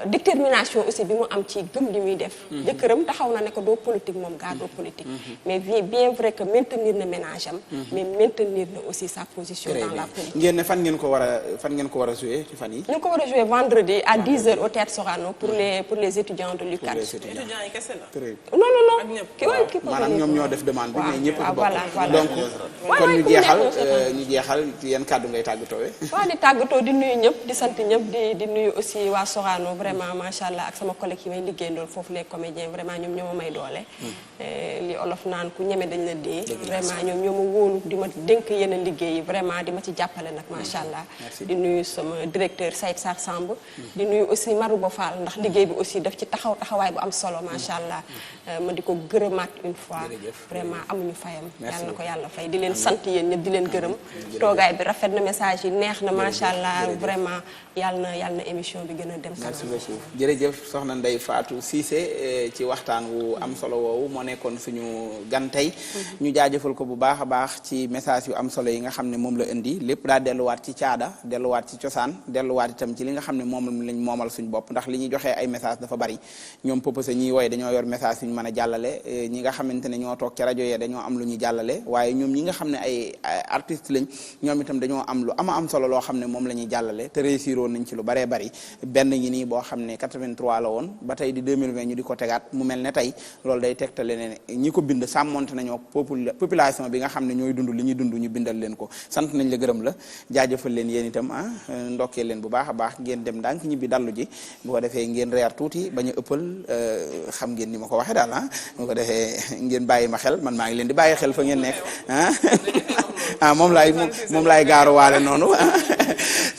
détermination aussi bi mu am ci gëm li muy def. jëkkëram taxaw na ne ko doo politique moom gaa doo politique. mais bien vrai que maintenir na ménage am. mais maintenir na aussi sa position dans la politique. ngeen ne fan ngeen ko war a jouer ci fan yi. ñu ko war a jouer vendredi à 10h au Théâtre Sorano pour les étudiants de l'UCAD. étudiants yi kese la. non. maanaam ñoom ñoo def demande bi mais ñëpp a bokk. donc. kon ñu jeexal ci yan kàddu ngay tàggatoo. waaw di tàggatoo di nuyu ñëpp di sant ñëpp di nuyu aussi waa Sorano vraiment macha allah ak sama collègue yi may liggéeyandool foofu les comédiens vraiment ñoom ñoo ma may doole. li olof naan ku ñeme dañ la dee. vraiment ñoom ñoo ma wóolu di ma dénk yenn liggéey yi vraiment di ma ci jàppale nag macha allah. di nuyu sama directeur Saïd Sarr Samb. di nuyu aussi Marouba Fall ndax liggéey bi aussi daf ci taxawaay bu am solo macha allah. ma di ko gërëmaat une fois. vraiment amuñu fayam. yàlla na ko yàlla fay di leen sant yéen ñëpp di leen gërëm toogaay bi rafet na message yi neex na macha allah vraiment yàlla na émission bi gën a dem kanam. merci beaucoup jërëjëf soxna Ndeye Fatou Cissé ci waxtaan wu am solo woowu moo nekkoon suñu gan tey ñu jaajëfal ko bu baax a baax ci message yu am solo yi nga xam ne moom la indi lépp daa delluwaat ci caada delluwaat ci cosaan delluwaat itam ci li nga xam ne moom lañ moomal suñu bopp ndax li ñuy joxee ay message dafa bari ñoom popose ñiy woy dañoo yor message yu ñu mën a jàllale ñi nga xamante ne ñoo toog ci rajo yee dañoo am lu ñu jàllale waaye ñoom ñi nga xam ne ay artistes lañ ñoom itam dañoo am lu am solo loo xam ne moom la ñuy jàllale te réussir woon nañ ci lu baree bari benn ñi nii boo xam ne 83 la woon ba tey di 2020 ñu di ko tegaat mu mel ne tey loolu day tegtale ne ñi ko bind sàmmonte nañoo population bi nga xam ne ñooy dund li ñuy dund ñu bindal leen ko sant nañ la gërëm la jaajëfal leen yéen itam ndokkee leen bu baax a baax ngeen dem ndànk ñibbi dallu ji bu ko defee ngeen reer tuuti bañ a ëppal xam ngeen ni ma ko waxee daal bu ko defee ngeen bàyyi ma xel man maa ngi leen di bàyyi xel fa ngeen nekk moom laay gaaruwaale noonu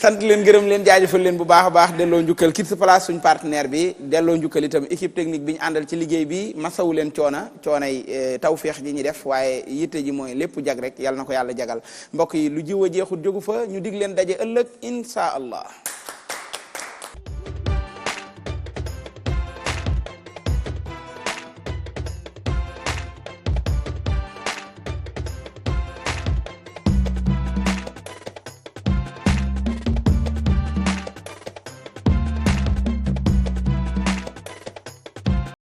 sant leen gërëm leen jaajëfal leen bu baax a baax delloo njukkal Kids Place suñ partenaire bi delloo njukkal itam équipe technique bi ñu àndal ci liggéey bi masawu leen coonay tawféex ji ñi def waaye yitte ji mooy lépp jag rek yàlla na ko yàlla jagal mbokk yi lu jiw a jeexut jógu fa ñu dig leen daje ëllëg insha allah